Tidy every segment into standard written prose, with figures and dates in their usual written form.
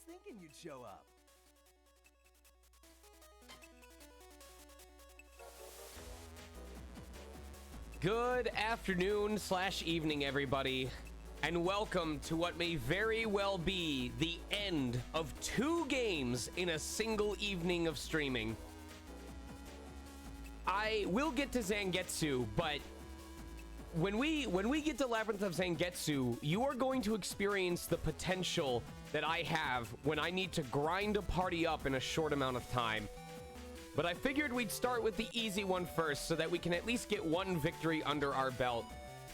thinking you'd show up. Good afternoon / evening, everybody, and welcome to what may very well be the end of 2 games in a single evening of streaming. I will get to Zangetsu, but when we get to Labyrinth of Zangetsu, you are going to experience the potential that I have when I need to grind a party up in a short amount of time. But I figured we'd start with the easy one first so that we can at least get one victory under our belt.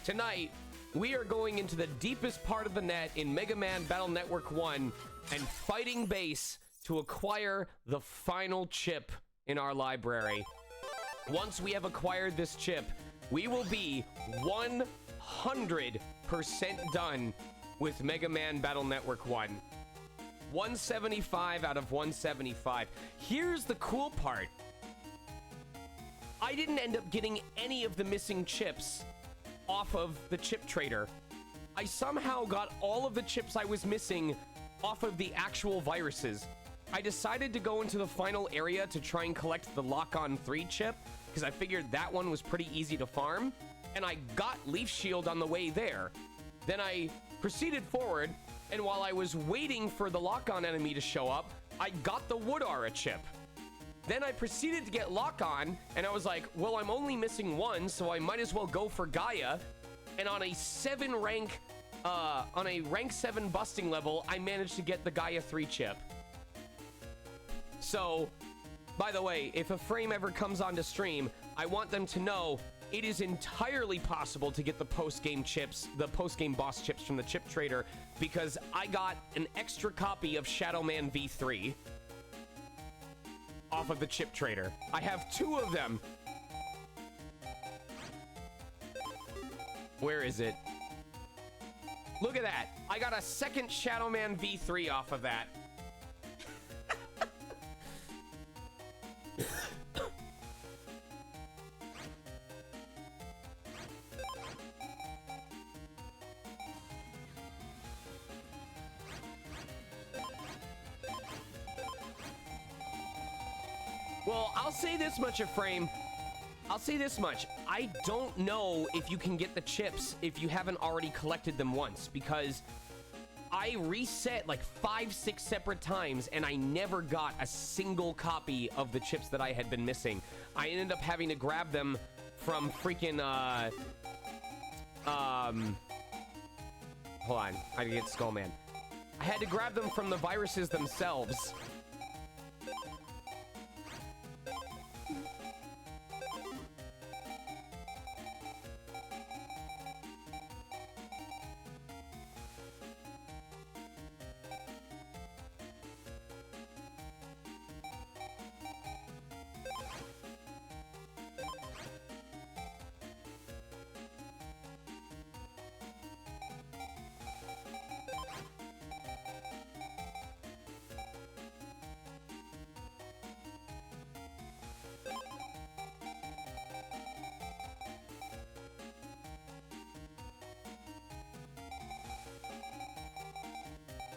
Tonight, we are going into the deepest part of the net in Mega Man Battle Network 1 and fighting base to acquire the final chip in our library. Once we have acquired this chip, we will be 100% done with Mega Man Battle Network 1. 175 out of 175. Here's the cool part. I didn't end up getting any of the missing chips off of the chip trader. I somehow got all of the chips I was missing off of the actual viruses. I decided to go into the final area to try and collect the Lock-On 3 chip because I figured that one was pretty easy to farm, and I got Leaf Shield on the way there. Then I proceeded forward, and while I was waiting for the Lock-On enemy to show up, I got the Wood Aura chip. Then I proceeded to get Lock-On, and I was like, well, I'm only missing one, so I might as well go for Gaia. And on a rank 7 busting level, I managed to get the Gaia 3 chip. So, by the way, if a frame ever comes onto stream, I want them to know it is entirely possible to get the post-game chips, the post-game boss chips from the chip trader, because I got an extra copy of Shadow Man V3 off of the chip trader. I have 2 of them. Where is it? Look at that. I got a second Shadow Man V3 off of that. Well, I'll say this much, Frame. I'll say this much. I don't know if you can get the chips if you haven't already collected them once, because I reset like 5-6 separate times and I never got a single copy of the chips that I had been missing. I ended up having to grab them from freaking, hold on, I gotta get Skullman. I had to grab them from the viruses themselves.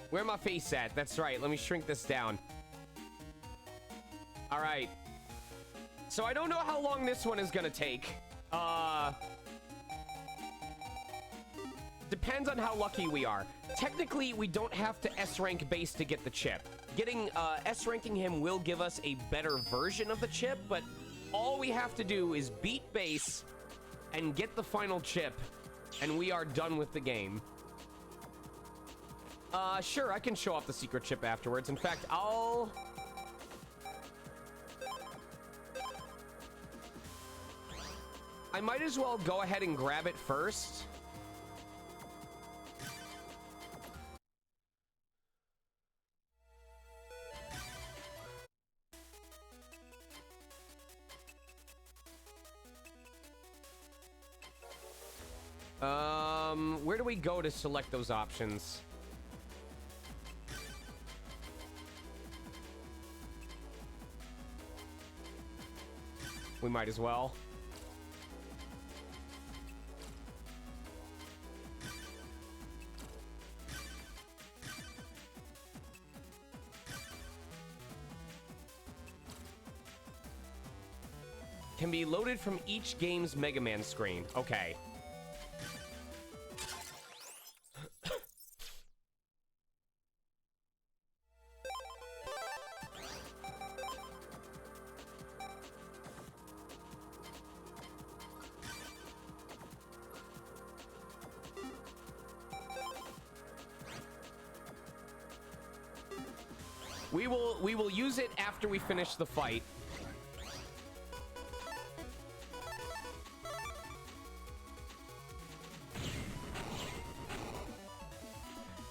Where my face at? That's right. Let me shrink this down. All right. So I don't know how long this one is gonna take. Depends on how lucky we are. Technically, we don't have to S-rank base to get the chip. Getting S-ranking him will give us a better version of the chip, but all we have to do is beat base and get the final chip, and we are done with the game. Sure, I can show off the secret chip afterwards. In fact, I might as well go ahead and grab it first. Where do we go to select those options? We might as well. Can be loaded from each game's Mega Man screen. Okay. We will use it after we finish the fight.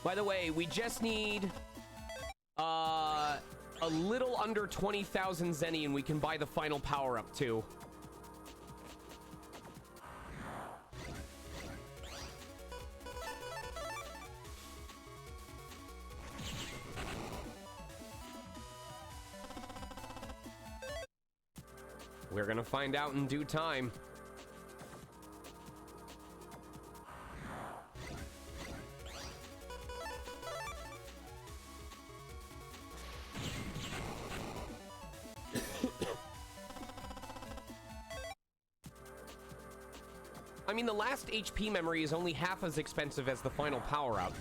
By the way, we just need a little under 20,000 Zenny and we can buy the final power-up too. We're gonna find out in due time. I mean, the last HP memory is only half as expensive as the final power-up.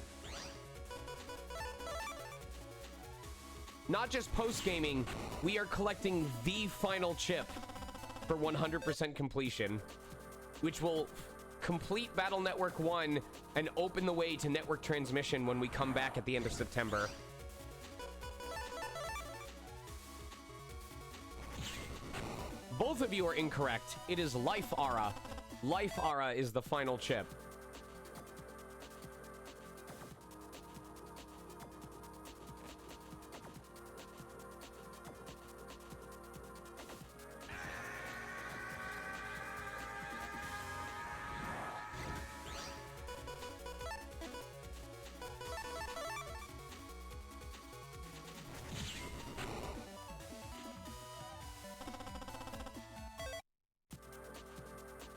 Not just post-gaming, we are collecting the final chip for 100% completion, which will complete Battle Network 1 and open the way to network transmission when we come back at the end of September. Both of you are incorrect. It is Life Aura. Life Aura is the final chip.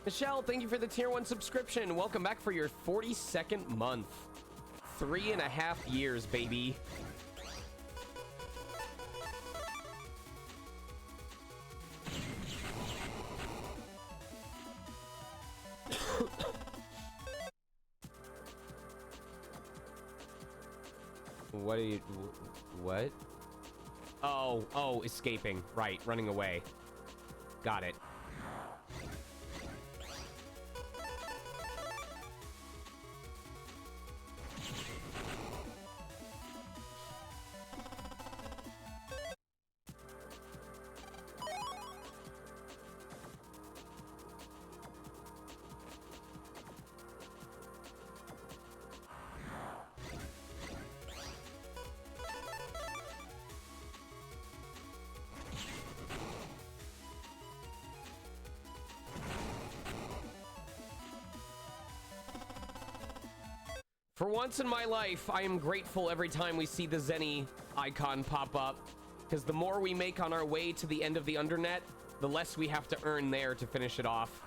Michelle, thank you for the tier 1 subscription. Welcome back for your 42nd month. 3.5 years, baby. What are you... What? Oh, escaping. Right, running away. Got it. For once in my life, I am grateful every time we see the Zenny icon pop up, because the more we make on our way to the end of the Undernet, the less we have to earn there to finish it off.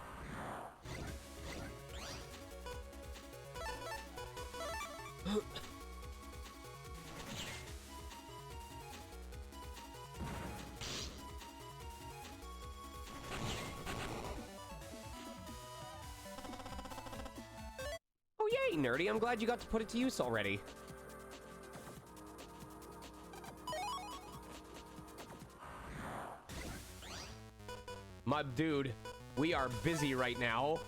Nerdy, I'm glad you got to put it to use already. My dude, we are busy right now.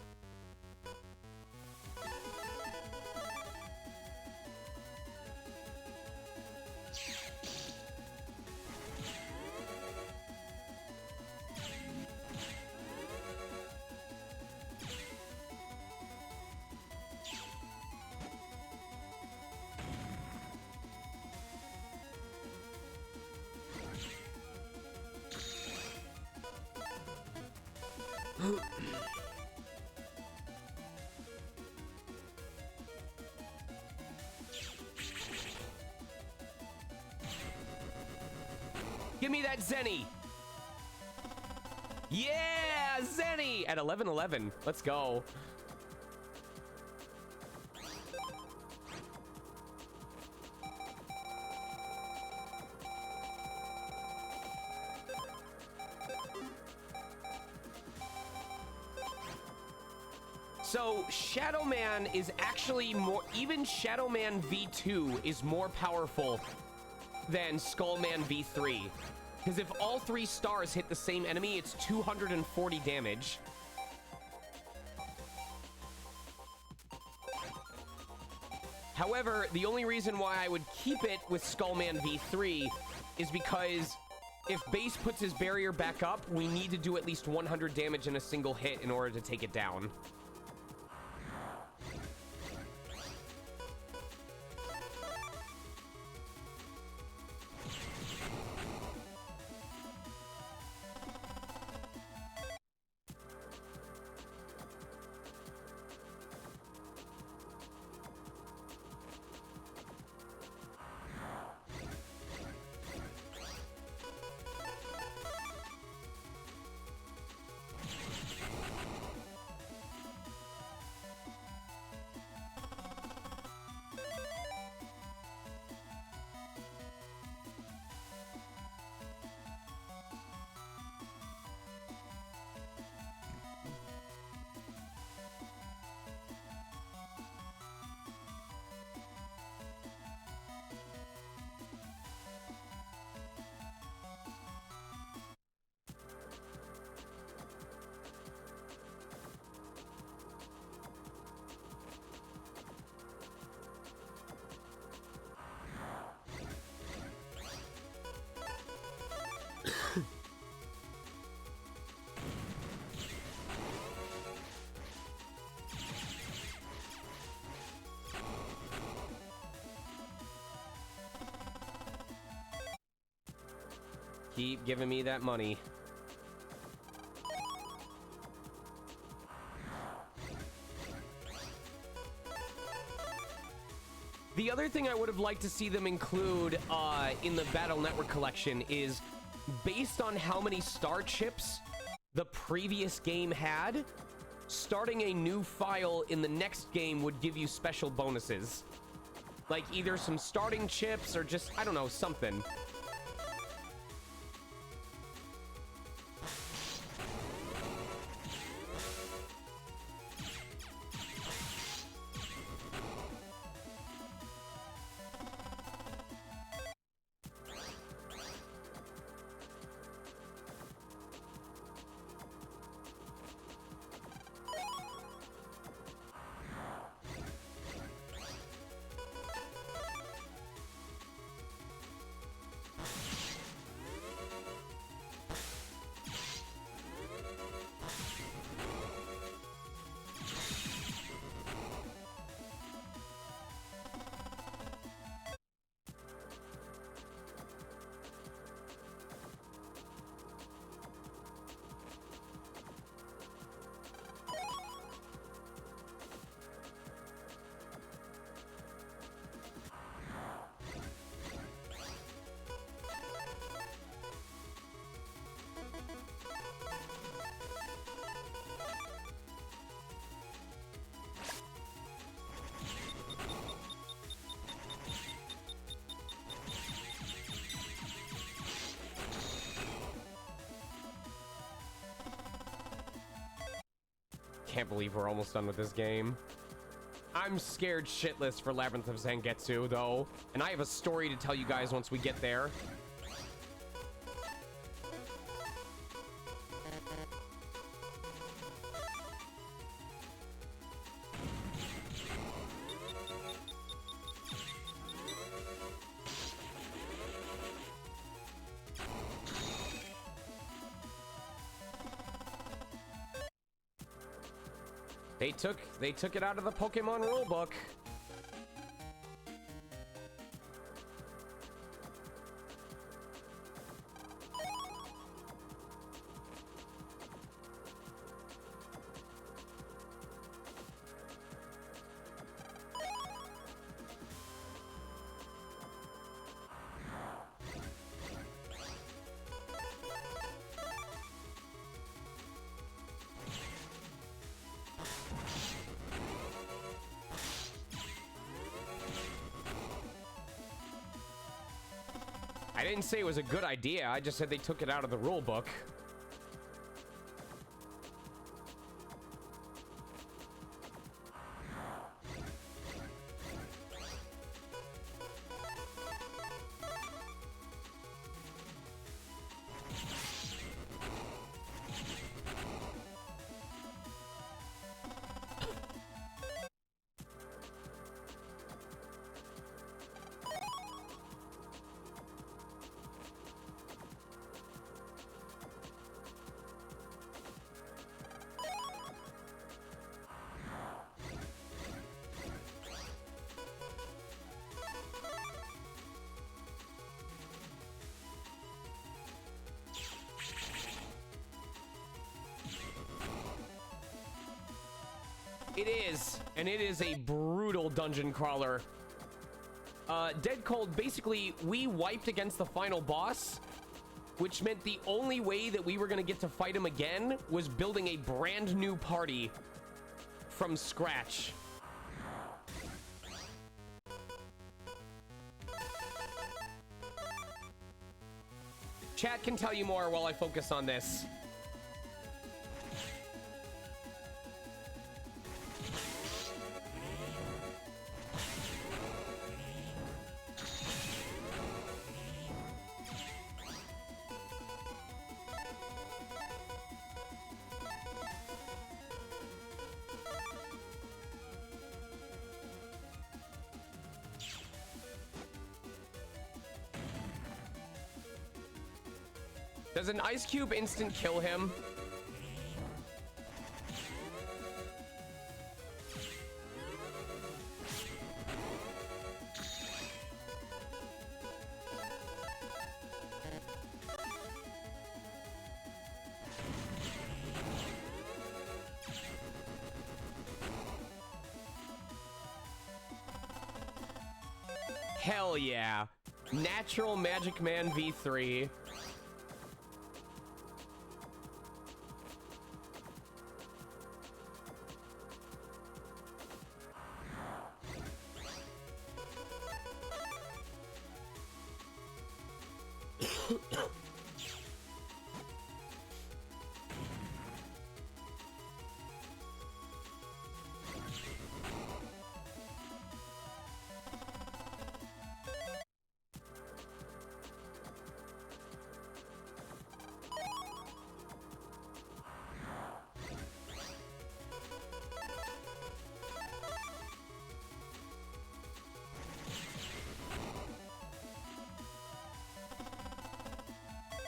Give me that Zenny. Yeah, Zenny at 11:11. Let's go. So Shadow Man is actually more, even Shadow Man V2 is more powerful than Skull Man V3. Because if all 3 stars hit the same enemy, it's 240 damage. However, the only reason why I would keep it with Skullman V3 is because if Base puts his barrier back up, we need to do at least 100 damage in a single hit in order to take it down. Keep giving me that money. The other thing I would have liked to see them include in the Battle Network collection is, based on how many star chips the previous game had, starting a new file in the next game would give you special bonuses. Like either some starting chips or just, I don't know, something. Can't believe we're almost done with this game. I'm scared shitless for Labyrinth of Zangetsu, though, and I have a story to tell you guys once we get there. They took it out of the Pokemon rulebook. I didn't say it was a good idea, I just said they took it out of the rulebook. It is, and it is a brutal dungeon crawler. Dead Cold, basically, we wiped against the final boss, which meant the only way that we were going to get to fight him again was building a brand new party from scratch. Chat can tell you more while I focus on this. Does an ice cube instant kill him? Hell yeah. Natural Magic Man V3.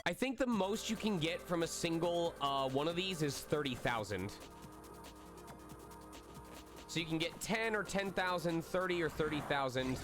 I think the most you can get from a single one of these is 30,000. So you can get 10 or 10,000, 30 or 30,000.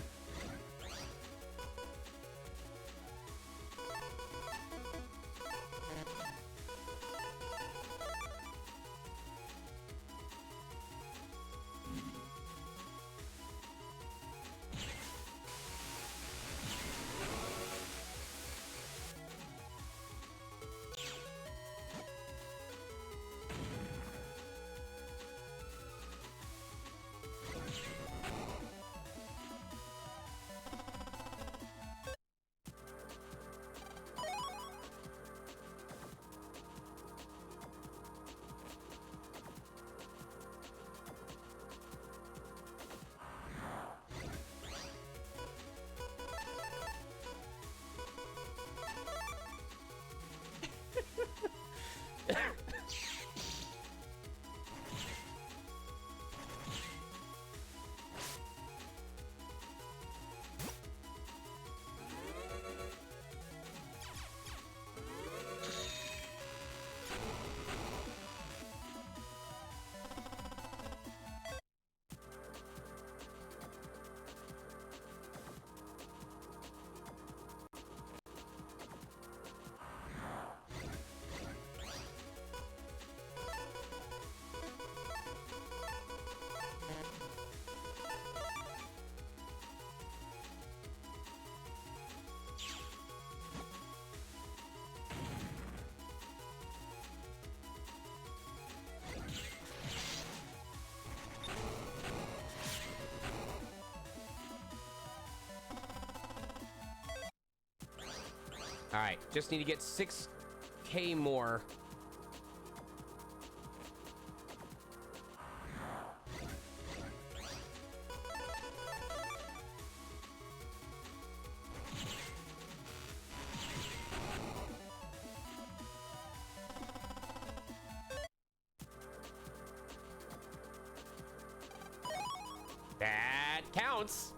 All right, just need to get 6K more. That counts.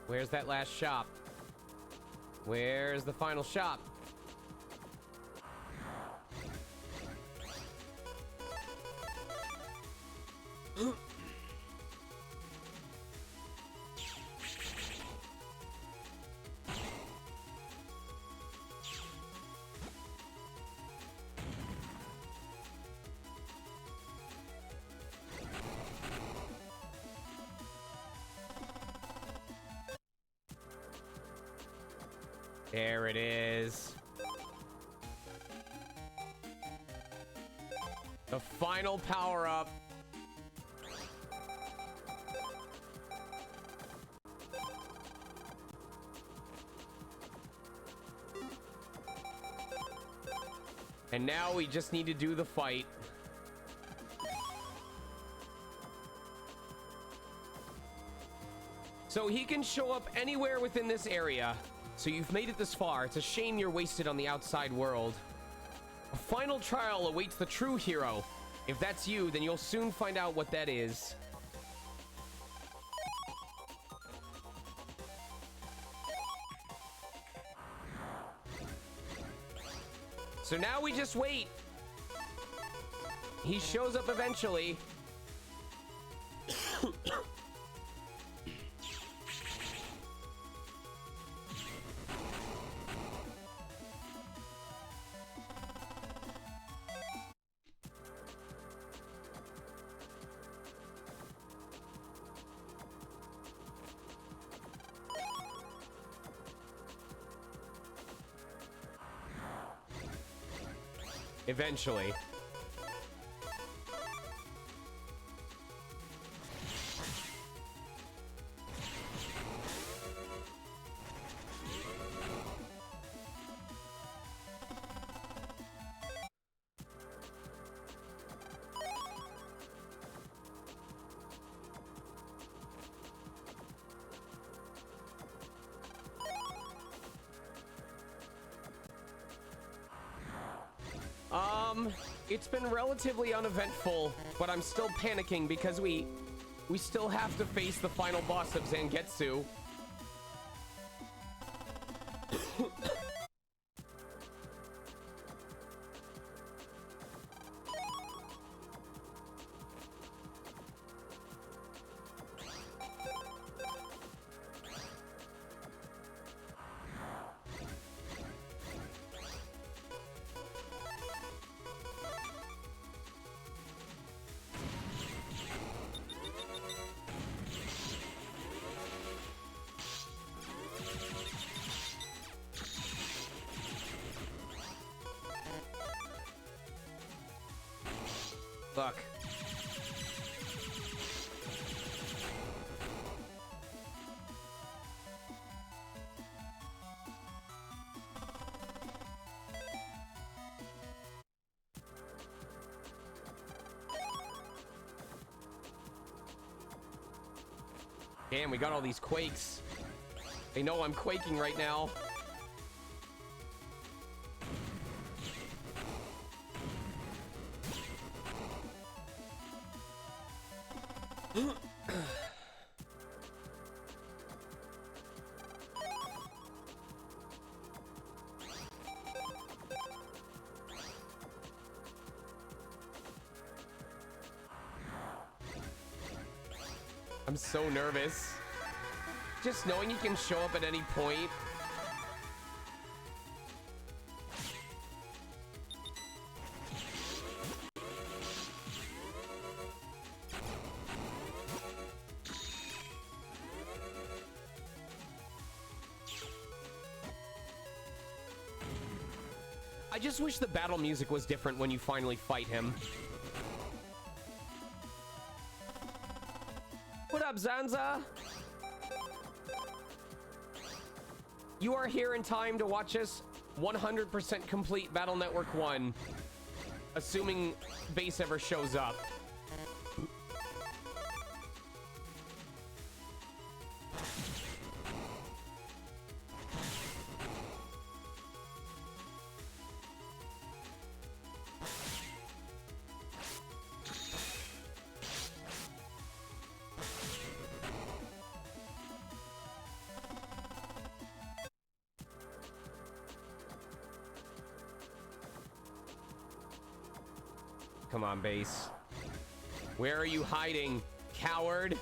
Where's that last shop? Where's the final shop? There it is. The final power-up. And now we just need to do the fight. So he can show up anywhere within this area. So you've made it this far. It's a shame you're wasted on the outside world. A final trial awaits the true hero. If that's you, then you'll soon find out what that is. So now we just wait. He shows up eventually. Eventually. It's been relatively uneventful, but I'm still panicking because we still have to face the final boss of ZANGETSU. Fuck. Damn, we got all these quakes. They know I'm quaking right now. I'm so nervous. Just knowing he can show up at any point. I just wish the battle music was different when you finally fight him. What up, Zanza? You are here in time to watch us 100% complete Battle Network 1. Assuming base ever shows up. come on, base. Where are you hiding, coward?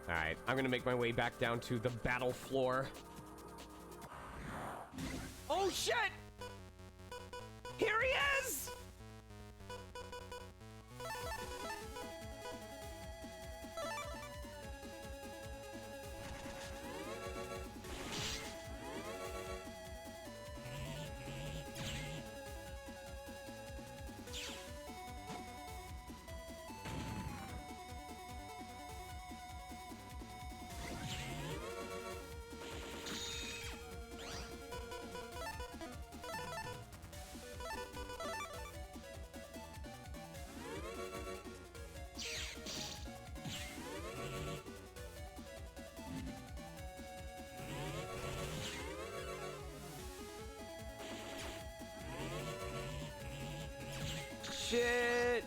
Alright, I'm gonna make my way back down to the battle floor. Oh shit! Here he is! Shit!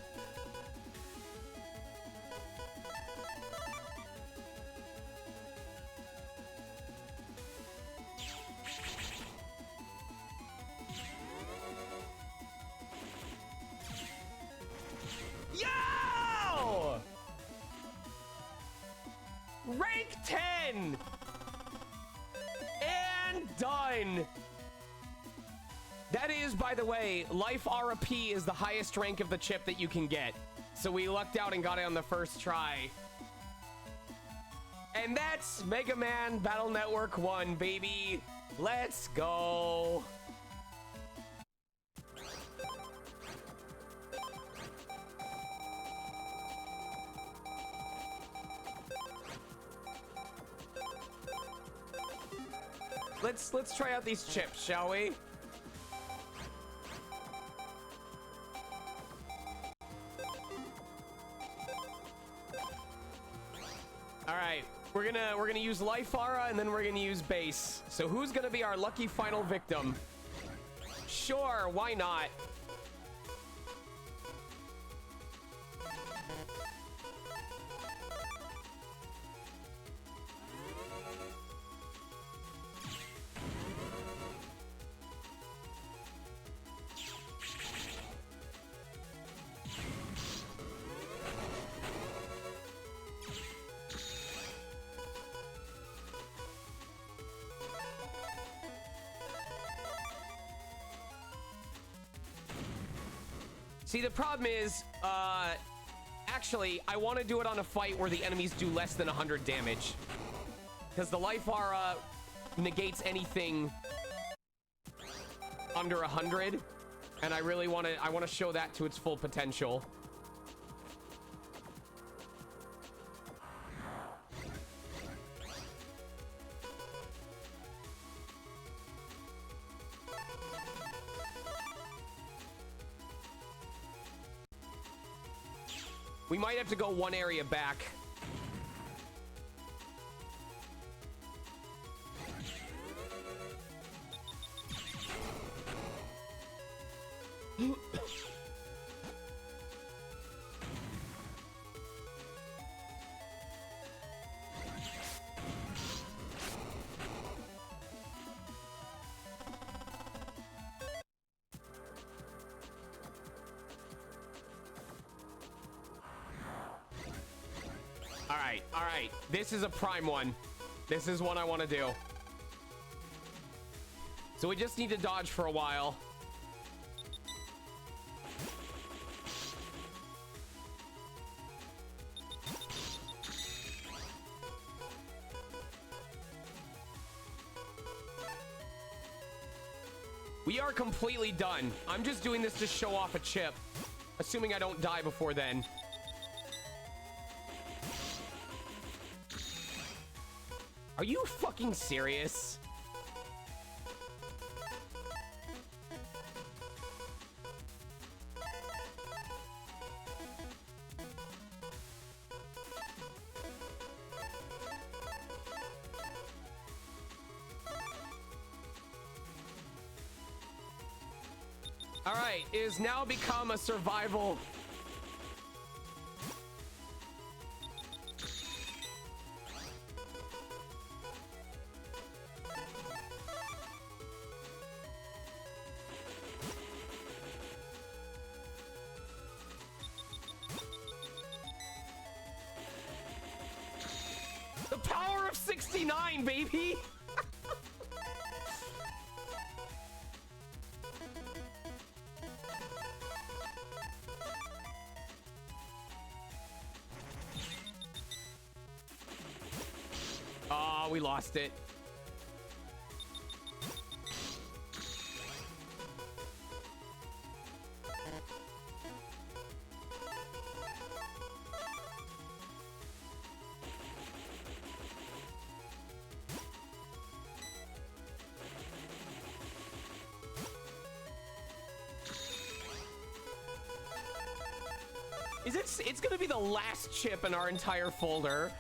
Yo! Rank 10! And done! That is, by the way, Life RP is the highest rank of the chip that you can get. So we lucked out and got it on the first try. And that's Mega Man Battle Network 1, baby. Let's go. Let's try out these chips, shall we? All right, we're gonna use Life Aura and then we're gonna use Base. So who's gonna be our lucky final victim? Sure, why not? See, the problem is, actually, I want to do it on a fight where the enemies do less than 100 damage. Because the Life Aura negates anything under 100. And I really want to show that to its full potential. We might have to go one area back. All right. This is a prime one. This is one I want to do. So we just need to dodge for a while. We are completely done. I'm just doing this to show off a chip, assuming I don't die before then. Are you fucking serious? All right, it has now become a survival. The power of 69, baby. Oh, we lost it. It's gonna be the last chip in our entire folder.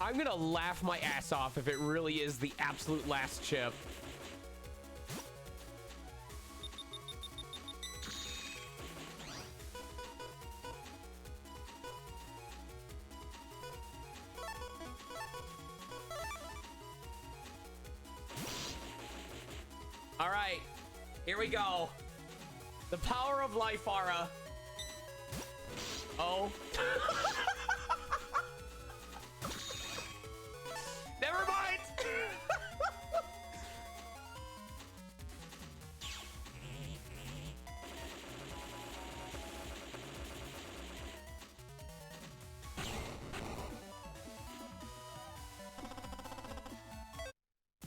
I'm gonna laugh my ass off if it really is the absolute last chip. All right, here we go. The power of life, Ara. Oh. Never mind.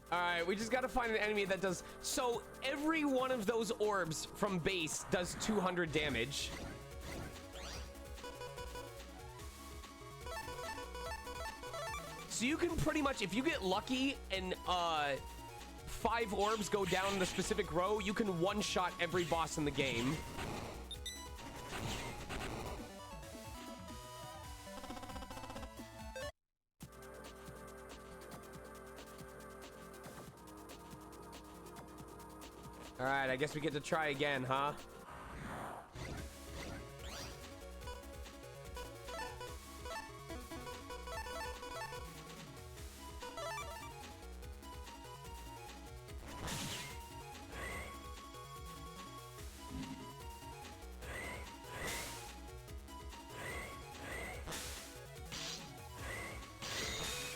All right, we just got to find an enemy that does... So every one of those orbs from base does 200 damage. So you can pretty much, if you get lucky and 5 orbs go down the specific row, you can one-shot every boss in the game. All right, I guess we get to try again, huh?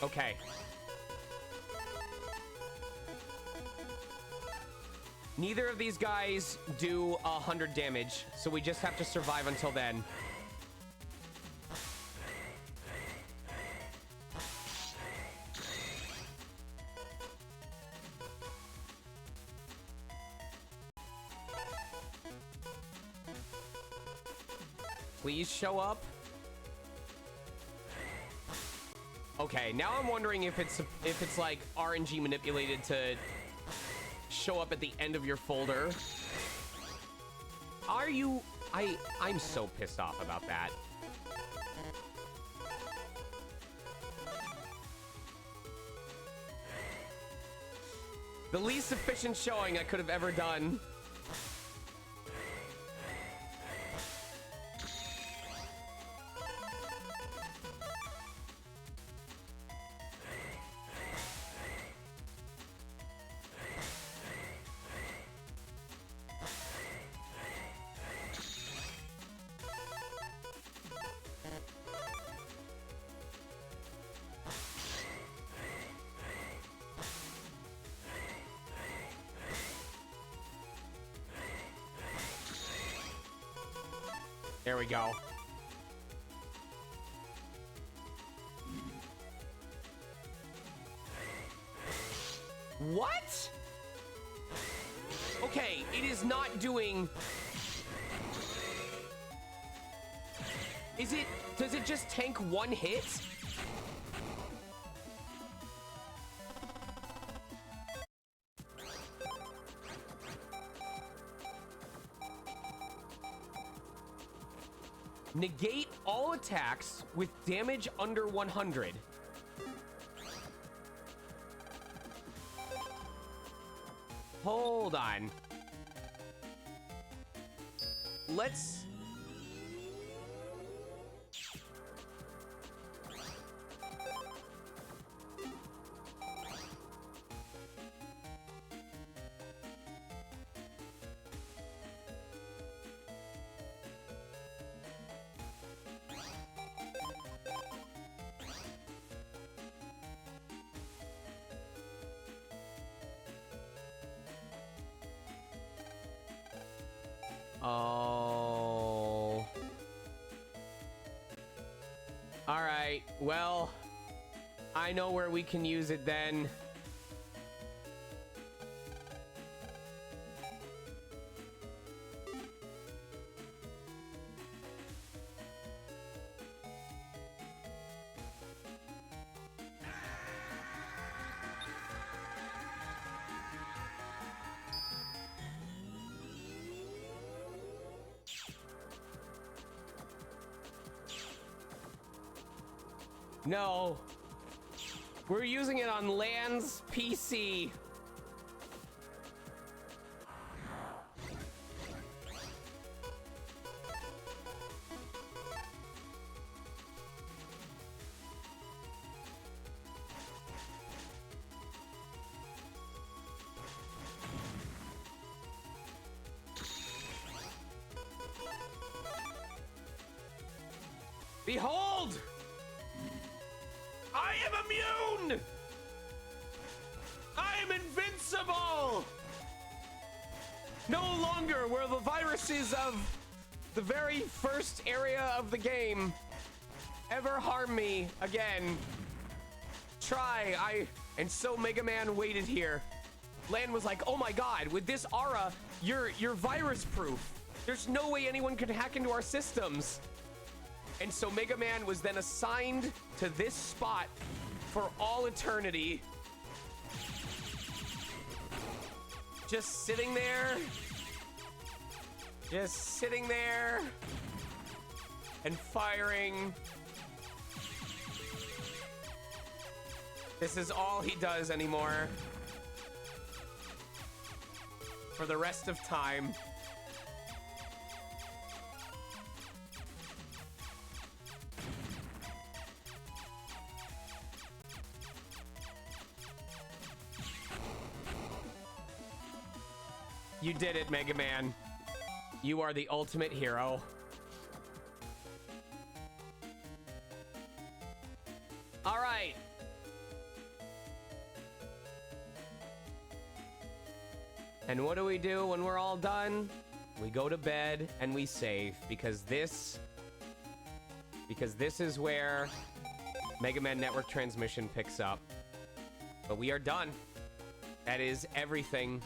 Okay. Neither of these guys do 100 damage, so we just have to survive until then. Please show up. Okay, now I'm wondering if it's like RNG manipulated to show up at the end of your folder. Are you... I'm so pissed off about that. The least efficient showing I could have ever done. There we go. What? Okay, it is not doing... Is it... Does it just tank one hit? Negate all attacks with damage under 100. Hold on. Let's... Oh. All right. Well, I know where we can use it then. No. We're using it on Lan's PC. Behold! I am immune! I am invincible! No longer will the viruses of the very first area of the game ever harm me again. And so Mega Man waited here. Lan was like, oh my god, with this aura, you're virus proof. There's no way anyone could hack into our systems. And so Mega Man was then assigned to this spot for all eternity. Just sitting there. Just sitting there. And firing. This is all he does anymore. For the rest of time. You did it, Mega Man. You are the ultimate hero. All right. And what do we do when we're all done? We go to bed and we save because this is where Mega Man Network Transmission picks up. But we are done. That is everything.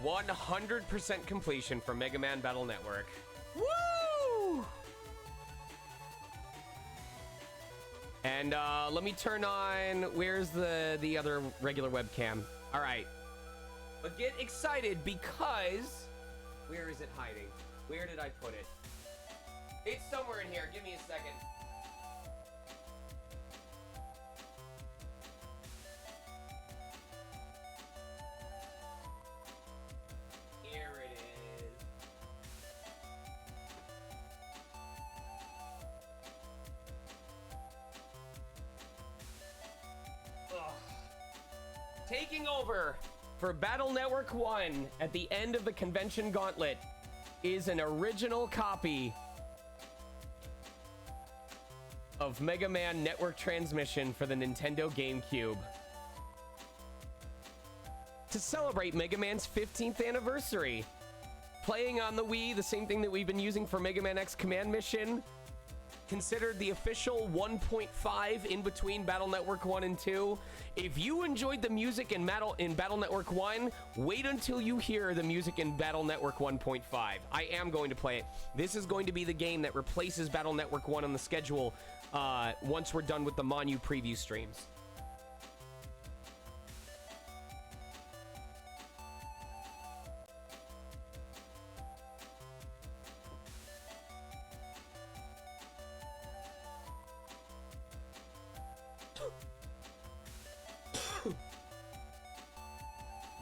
100% completion for Mega Man Battle Network. Woo! And let me turn on, where's the other regular webcam? All right. But get excited because, where is it hiding? Where did I put it? It's somewhere in here. Give me a second. Taking over for Battle Network 1 at the end of the convention gauntlet is an original copy of Mega Man Network Transmission for the Nintendo GameCube. To celebrate Mega Man's 15th anniversary, playing on the Wii, the same thing that we've been using for Mega Man X Command Mission, considered the official 1.5 in between Battle Network 1 and 2. If you enjoyed the music in Battle Network 1, wait until you hear the music in Battle Network 1.5. I am going to play it. This is going to be the game that replaces Battle Network 1 on the schedule once we're done with the Monu preview streams.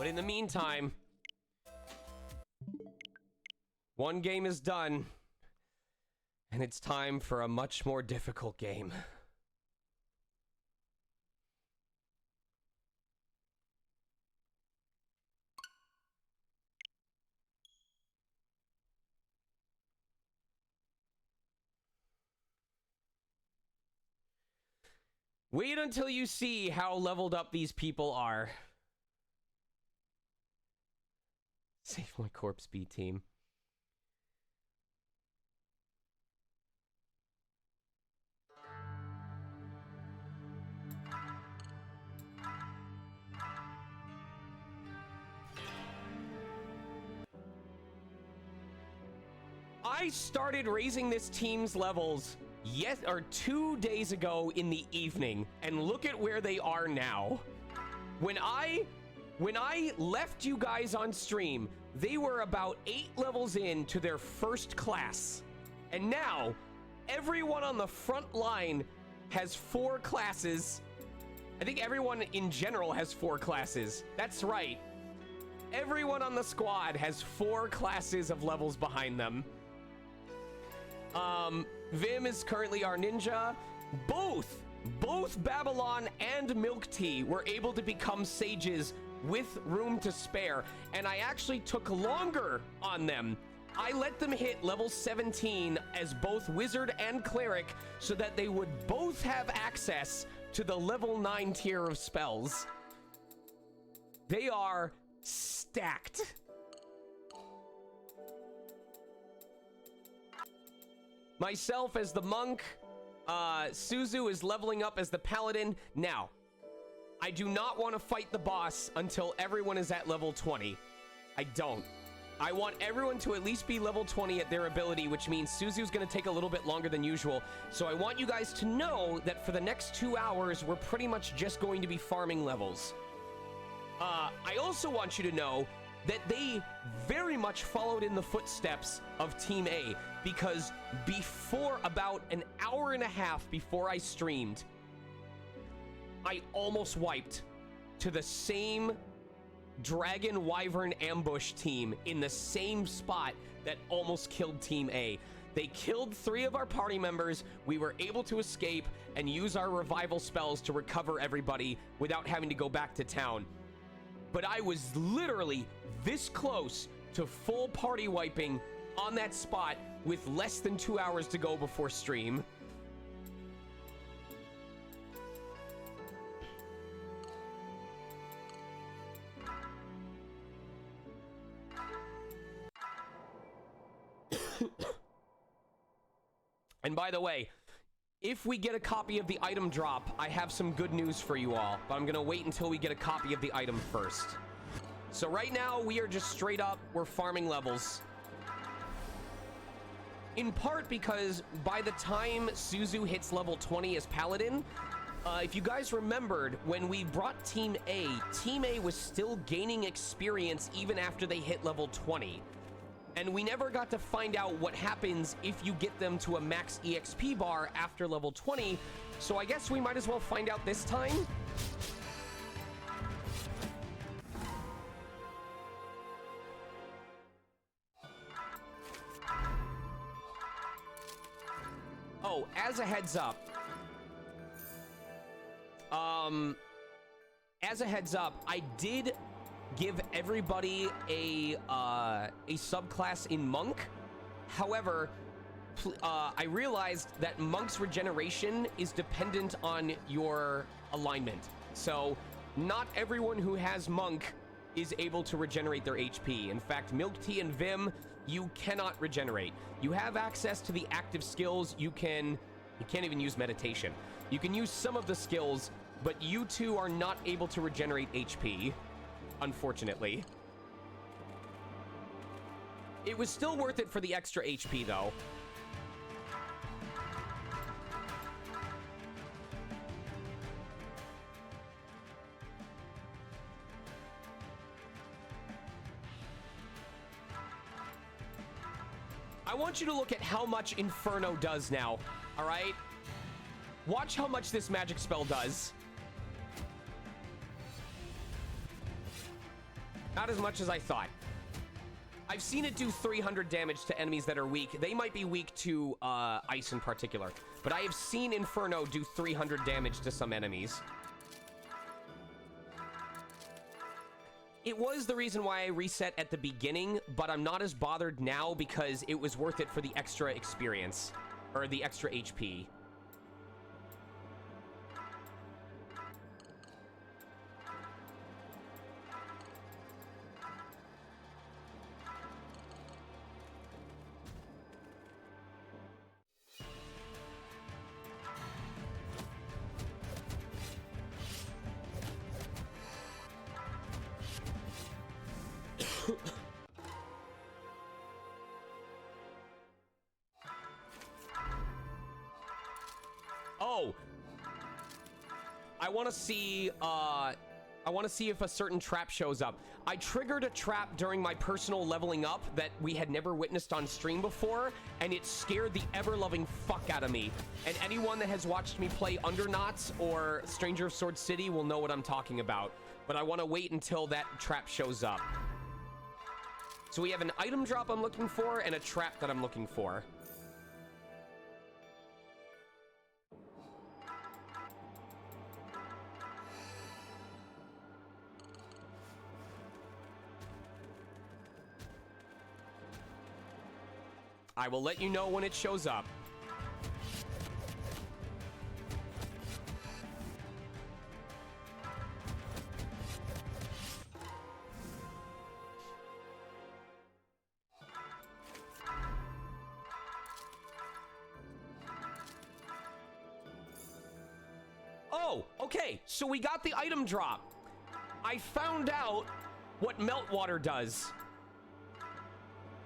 But in the meantime, one game is done, and it's time for a much more difficult game. Wait until you see how leveled up these people are. Save my corpse B team. I started raising this team's levels 2 days ago in the evening, and look at where they are now. When I left you guys on stream, they were about 8 levels into their first class. And now, everyone on the front line has 4 classes. I think everyone in general has 4 classes. That's right. Everyone on the squad has 4 classes of levels behind them. Vim is currently our ninja. Both Babylon and Milk Tea were able to become sages with room to spare, and I actually took longer on them. I let them hit level 17 as both wizard and cleric so that they would both have access to the level 9 tier of spells. They are stacked. Myself as the monk, Suzu is leveling up as the paladin. Now, I do not want to fight the boss until everyone is at level 20. I don't. I want everyone to at least be level 20 at their ability, which means Suzu's going to take a little bit longer than usual. So I want you guys to know that for the next 2 hours, we're pretty much just going to be farming levels. I also want you to know that they very much followed in the footsteps of Team A, because before about an hour and a half before I streamed, I almost wiped to the same Dragon Wyvern ambush team in the same spot that almost killed Team A. They killed 3 of our party members. We were able to escape and use our revival spells to recover everybody without having to go back to town. But I was literally this close to full party wiping on that spot with less than 2 hours to go before stream. And by the way, if we get a copy of the item drop, I have some good news for you all, but I'm gonna wait until we get a copy of the item first. So right now, we are just straight up, we're farming levels. In part because by the time Suzu hits level 20 as Paladin, if you guys remembered, when we brought Team A was still gaining experience even after they hit level 20. And we never got to find out what happens if you get them to a max EXP bar after level 20, so I guess we might as well find out this time. Oh, as a heads up, I did give everybody a subclass in Monk. However, I realized that Monk's regeneration is dependent on your alignment. So not everyone who has Monk is able to regenerate their HP. In fact, Milk Tea and Vim, you cannot regenerate. You have access to the active skills. You can't even use meditation. You can use some of the skills, but you two are not able to regenerate HP. Unfortunately. It was still worth it for the extra HP, though. I want you to look at how much Inferno does now, all right? Watch how much this magic spell does. Not as much as I thought. I've seen it do 300 damage to enemies that are weak. They might be weak to ice in particular, but I have seen Inferno do 300 damage to some enemies. It was the reason why I reset at the beginning, but I'm not as bothered now because it was worth it for the extra experience, or the extra HP. Oh, I want to see if a certain trap shows up. I triggered a trap during my personal leveling up that we had never witnessed on stream before, and it scared the ever-loving fuck out of me. And anyone that has watched me play Underknots or Stranger of Sword City will know what I'm talking about. But I want to wait until that trap shows up. So we have an item drop I'm looking for and a trap that I'm looking for. I will let you know when it shows up. Oh, okay, so we got the item drop. I found out what Meltwater does.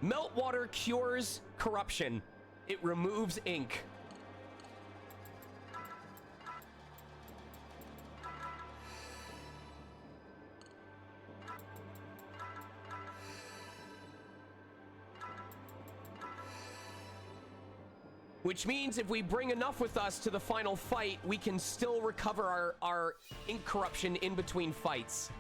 Meltwater cures corruption. It removes ink. Which means if we bring enough with us to the final fight, we can still recover our ink corruption in between fights.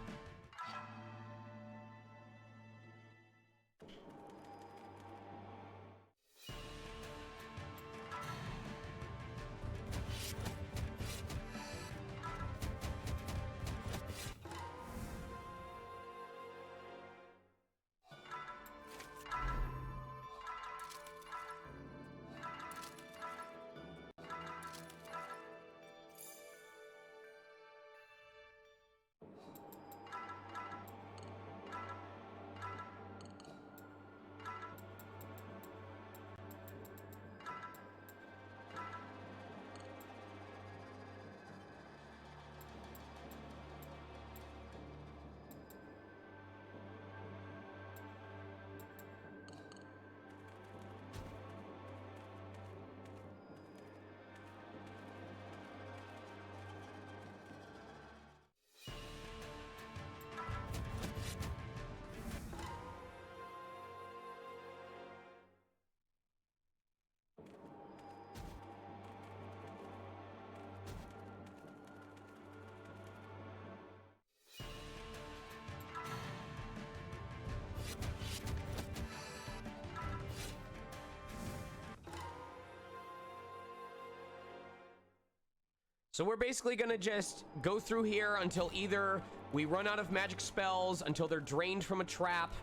So we're basically gonna just go through here until either we run out of magic spells, until they're drained from a trap.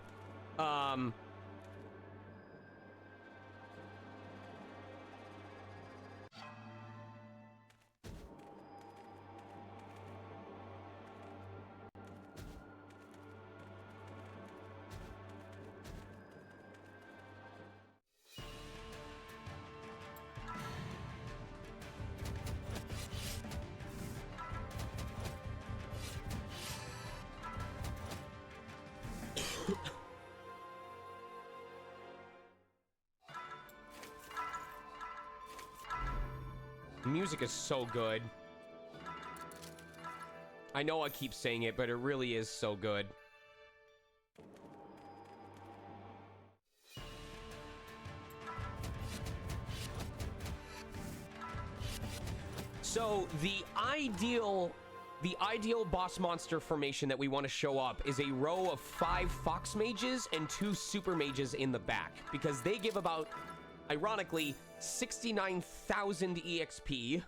Music is so good. I know I keep saying it, but it really is so good. So the ideal the ideal boss monster formation that we want to show up is a row of 5 fox mages and 2 super mages in the back, because they give about, ironically, 69,000 EXP.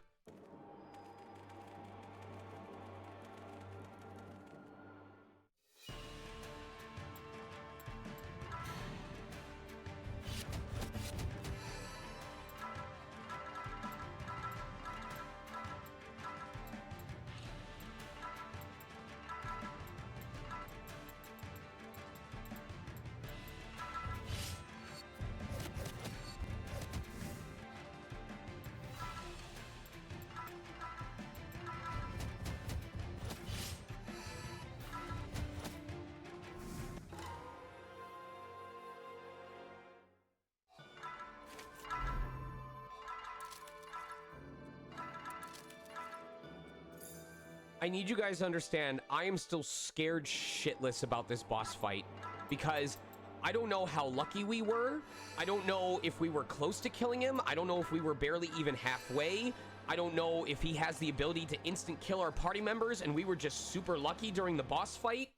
I need you guys to understand, I am still scared shitless about this boss fight, because I don't know how lucky we were. I don't know if we were close to killing him. I don't know if we were barely even halfway. I don't know if he has the ability to instant kill our party members and we were just super lucky during the boss fight.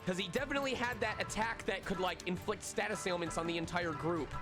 Because he definitely had that attack that could, like, inflict status ailments on the entire group.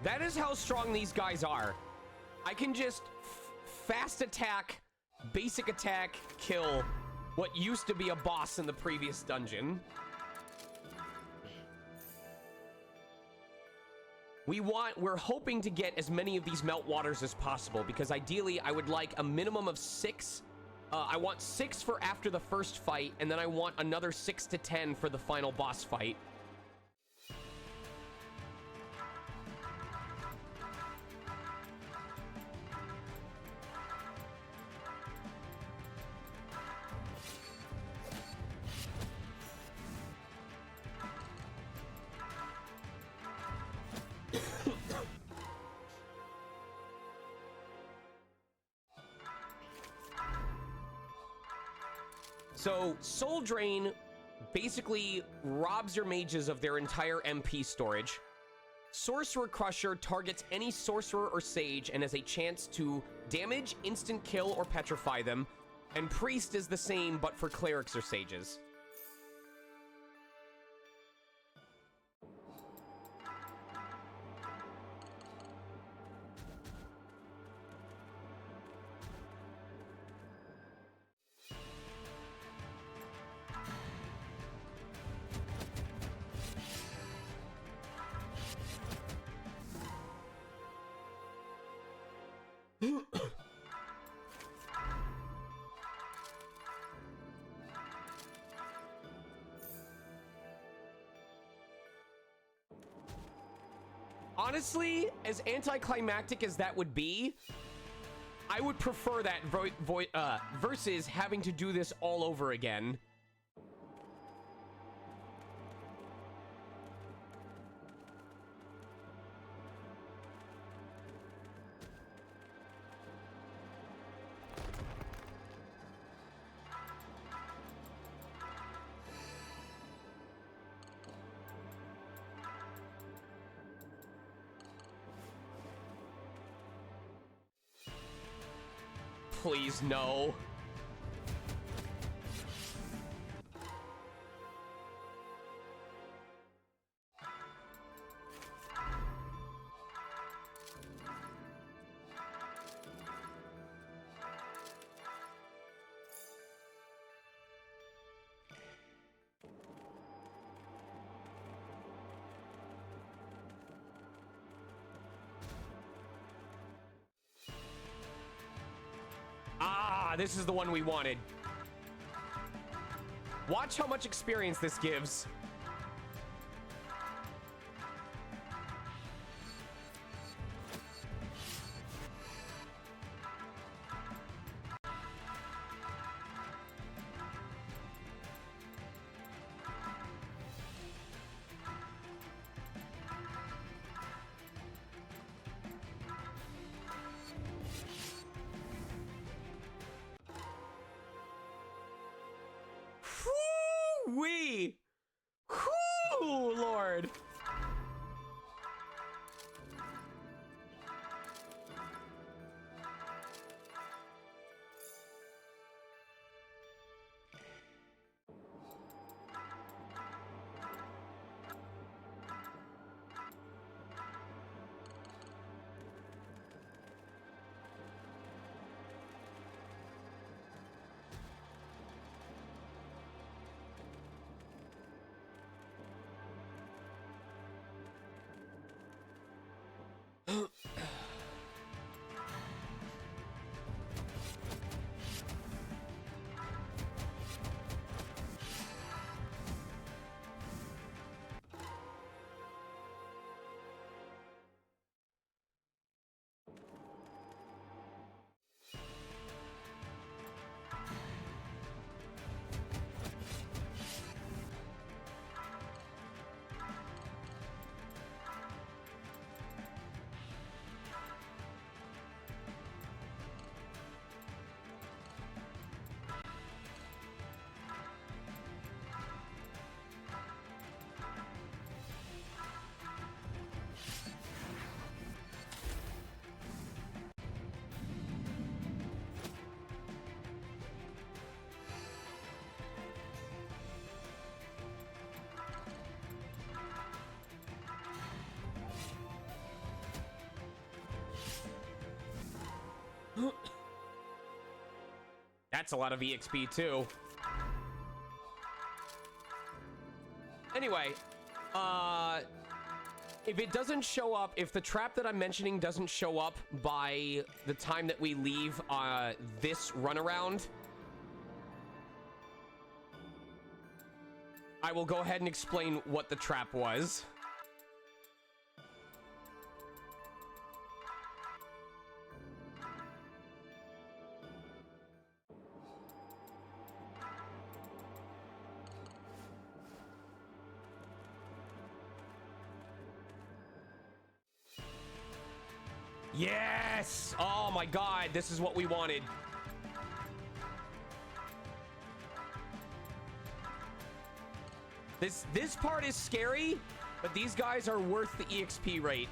That is how strong these guys are. I can just fast attack, basic attack, kill what used to be a boss in the previous dungeon. We're hoping to get as many of these meltwaters as possible, because ideally I would like a minimum of 6. I want 6 for after the first fight, and then I want another 6 to 10 for the final boss fight. So, Soul Drain basically robs your mages of their entire MP storage. Sorcerer Crusher targets any sorcerer or sage and has a chance to damage, instant kill, or petrify them. And Priest is the same, but for clerics or sages. Honestly, as anticlimactic as that would be, I would prefer that versus having to do this all over again. Please, no. this is the one we wanted. Watch how much experience this gives. Whoo-wee! Whoo, Lord! That's a lot of EXP too. Anyway, if it doesn't show up, if the trap that I'm mentioning doesn't show up by the time that we leave this runaround, I will go ahead and explain what the trap was. Yes! Oh my god, this is what we wanted. This part is scary, but these guys are worth the EXP rate.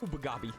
Ubagabi.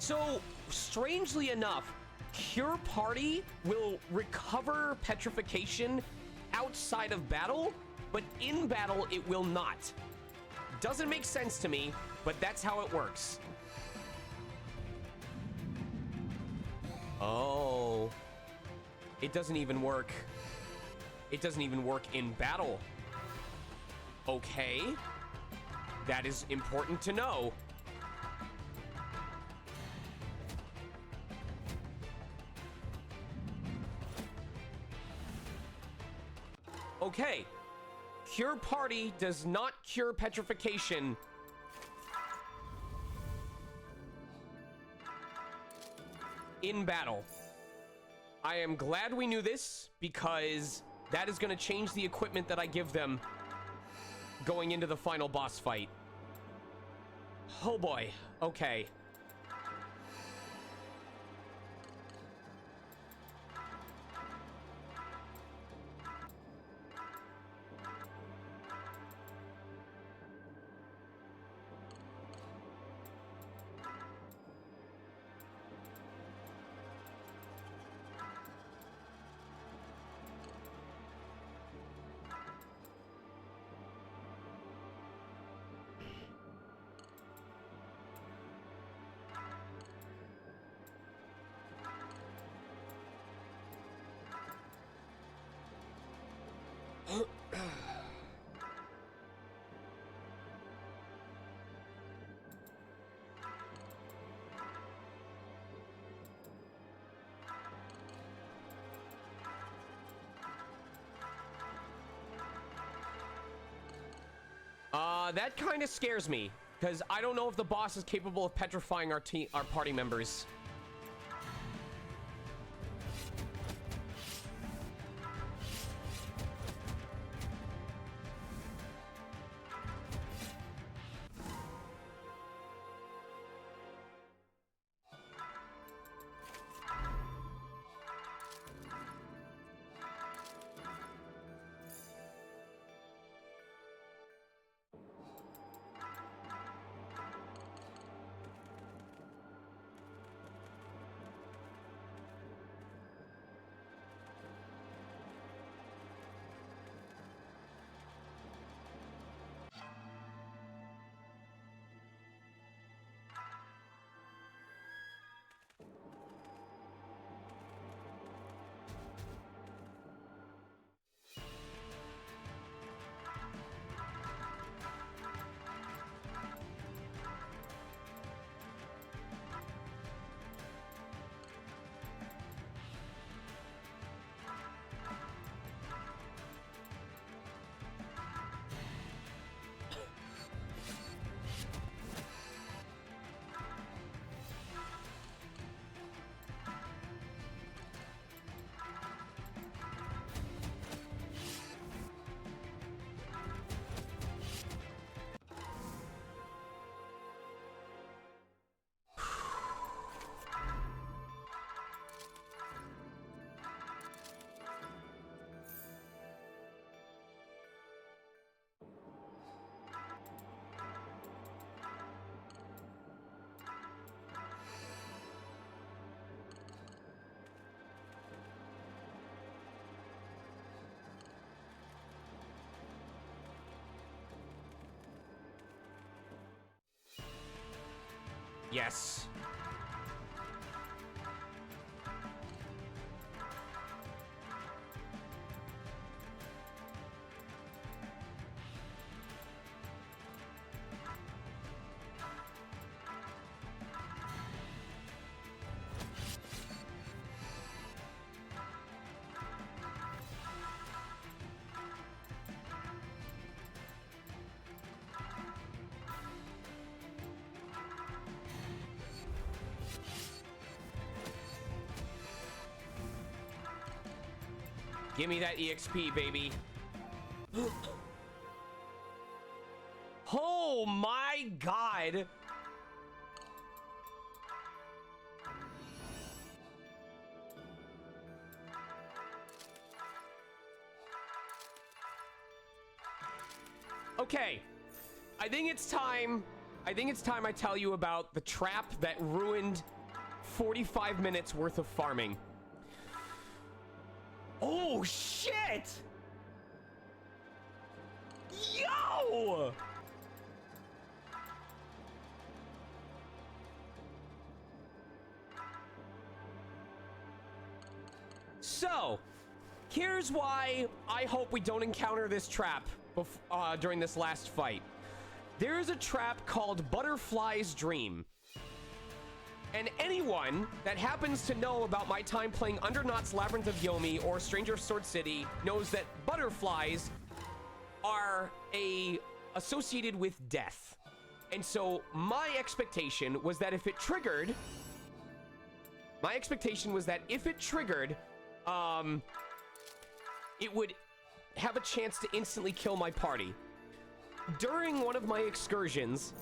So, strangely enough, Cure Party will recover petrification outside of battle, but in battle it will not. Doesn't make sense to me, but that's how it works. Oh. It doesn't even work. It doesn't even work in battle. Okay. That is important to know. Okay, Cure Party does not cure petrification. In battle. I am glad we knew this, because that is going to change the equipment that I give them going into the final boss fight. Oh boy, okay. That kind of scares me, because I don't know if the boss is capable of petrifying our party members. Yes. Give me that EXP, baby. Oh my god. Okay. I think it's time I tell you about the trap that ruined 45 minutes worth of farming. Oh, shit! Yo! So, here's why I hope we don't encounter this trap during this last fight. There is a trap called Butterfly's Dream. And anyone that happens to know about my time playing Undernaut's Labyrinth of Yomi or Stranger of Sword City knows that butterflies are associated with death. And so my expectation was that if it triggered, it would have a chance to instantly kill my party. During one of my excursions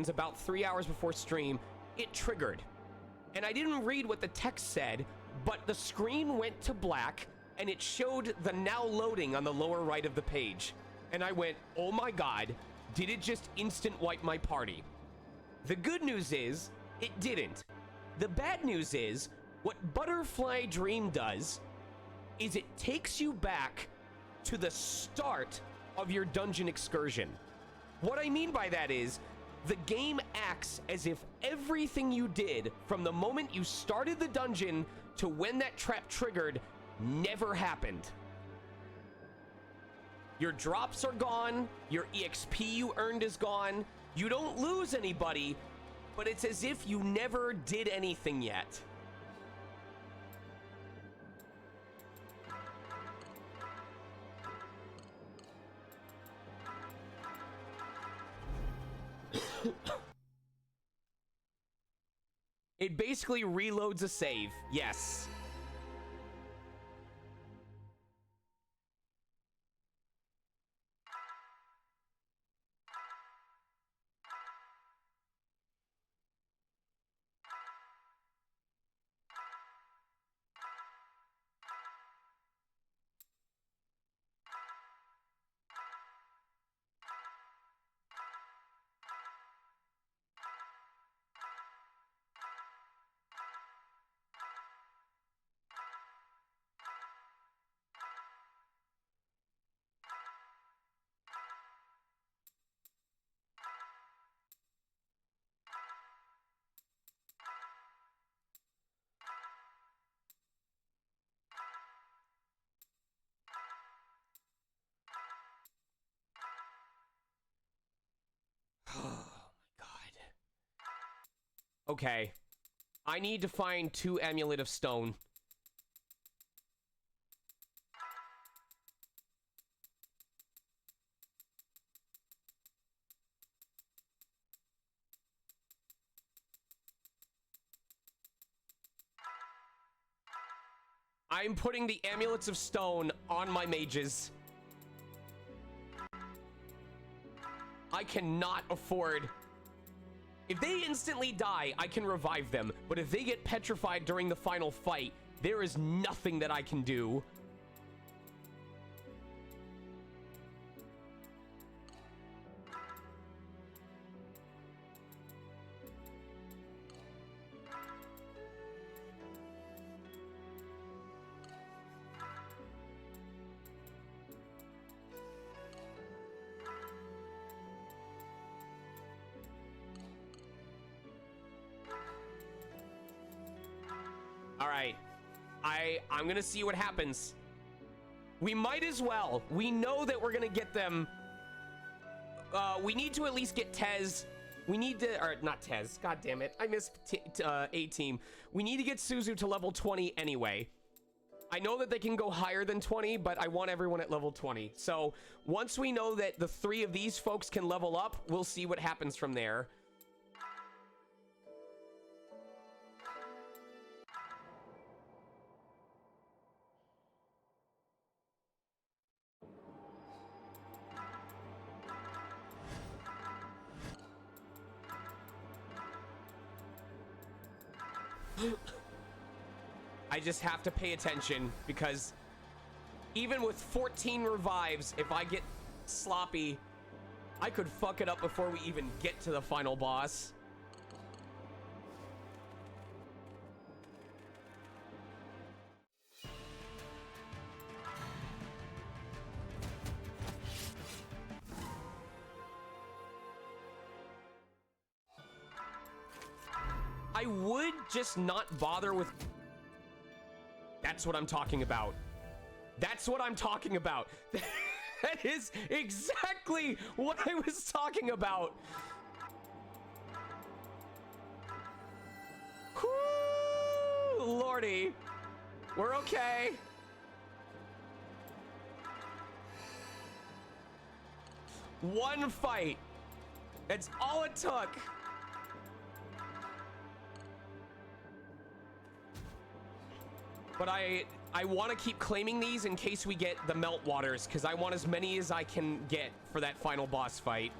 about 3 hours before stream, it triggered. And I didn't read what the text said, but the screen went to black and it showed the now loading on the lower right of the page. And I went, oh my god, did it just instant wipe my party? The good news is, it didn't. The bad news is, what Butterfly Dream does is it takes you back to the start of your dungeon excursion. What I mean by that is, the game acts as if everything you did from the moment you started the dungeon to when that trap triggered never happened. Your drops are gone. Your EXP you earned is gone. You don't lose anybody, but it's as if you never did anything yet. It basically reloads a save. Yes. Okay. I need to find 2 Amulet of Stone. I'm putting the Amulets of Stone on my mages. I cannot afford... If they instantly die, I can revive them. But if they get petrified during the final fight, there is nothing that I can do. I'm gonna see what happens. We might as well. We know that we're gonna get them. We need to at least get Tez. We need to, or not Tez. God damn it. I missed A-Team. We need to get Suzu to level 20 anyway. I know that they can go higher than 20, but I want everyone at level 20. So once we know that the 3 of these folks can level up, we'll see what happens from there. I just have to pay attention because even with 14 revives, if I get sloppy, I could fuck it up before we even get to the final boss. I would just not bother with... That's what I'm talking about. That's what I'm talking about. That is exactly what I was talking about. Whoo, Lordy. We're okay. One fight. That's all it took. But I want to keep claiming these in case we get the melt waters, because I want as many as I can get for that final boss fight.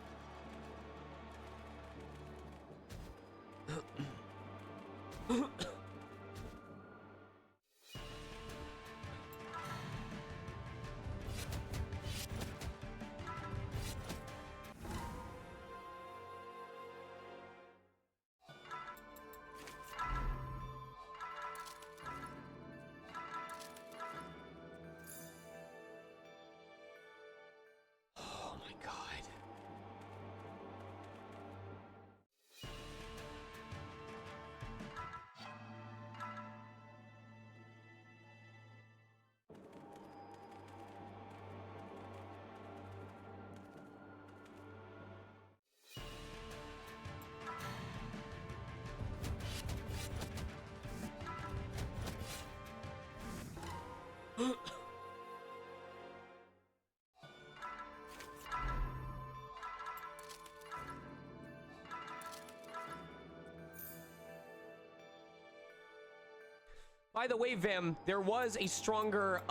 By the way, Vim, there was a stronger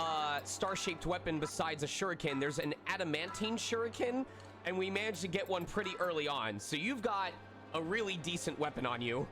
star-shaped weapon besides a shuriken. There's an adamantine shuriken, and we managed to get one pretty early on. So you've got a really decent weapon on you.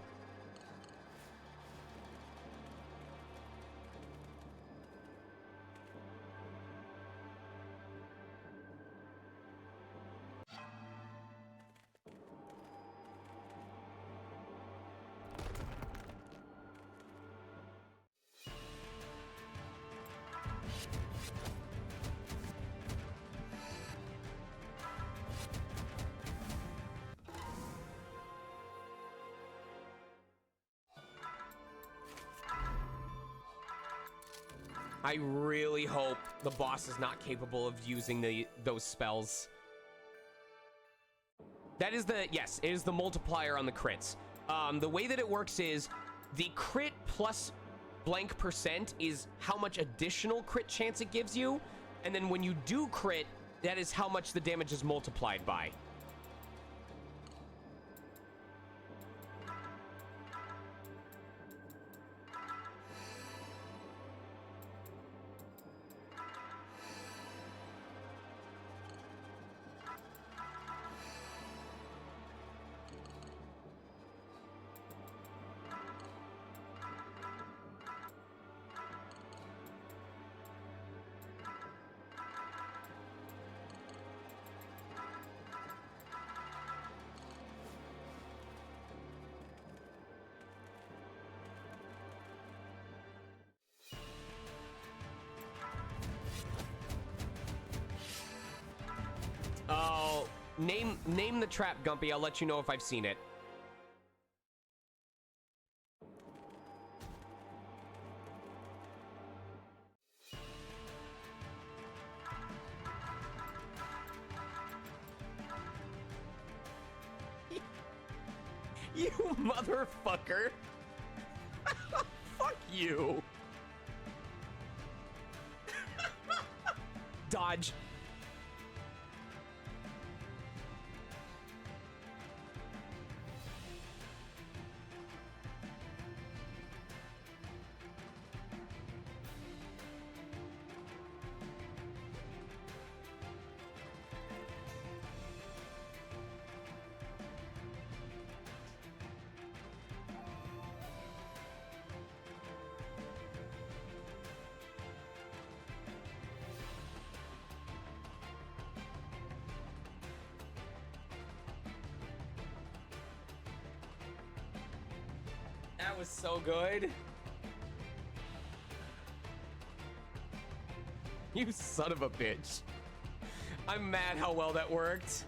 I really hope the boss is not capable of using those spells. That is yes, it is the multiplier on the crits. The way that it works is the crit plus blank percent is how much additional crit chance it gives you. And then when you do crit, that is how much the damage is multiplied by. Oh, name the trap, Gumpy. I'll let you know if I've seen it. You motherfucker. Fuck you. Dodge. That was so good. You son of a bitch. I'm mad how well that worked.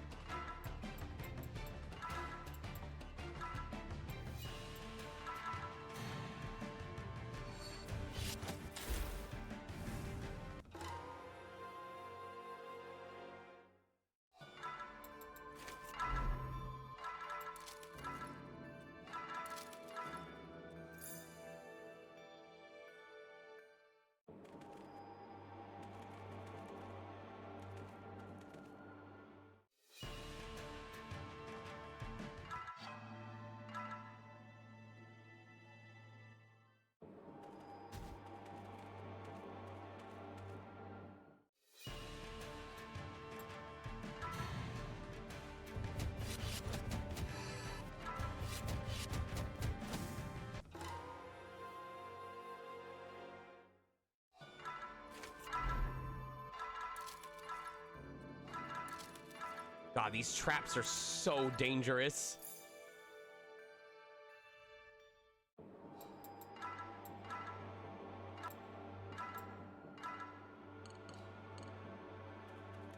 God, these traps are so dangerous.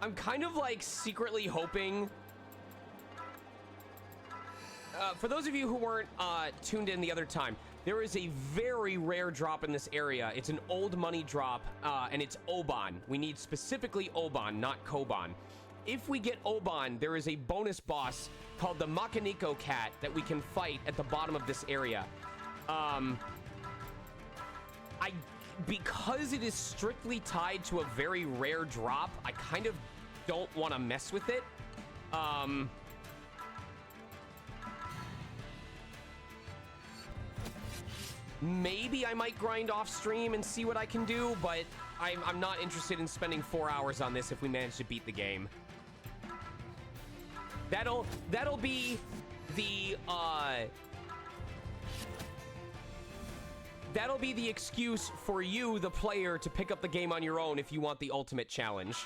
I'm kind of like secretly hoping. For those of you who weren't tuned in the other time, there is a very rare drop in this area. It's an old money drop, and it's Oban. We need specifically Oban, not Koban. If we get Oban, there is a bonus boss called the Makaniko Cat that we can fight at the bottom of this area. Because it is strictly tied to a very rare drop, I kind of don't want to mess with it. Maybe I might grind off stream and see what I can do, but I'm not interested in spending 4 hours on this if we manage to beat the game. That'll be the that'll be the excuse for you, the player, to pick up the game on your own if you want the ultimate challenge.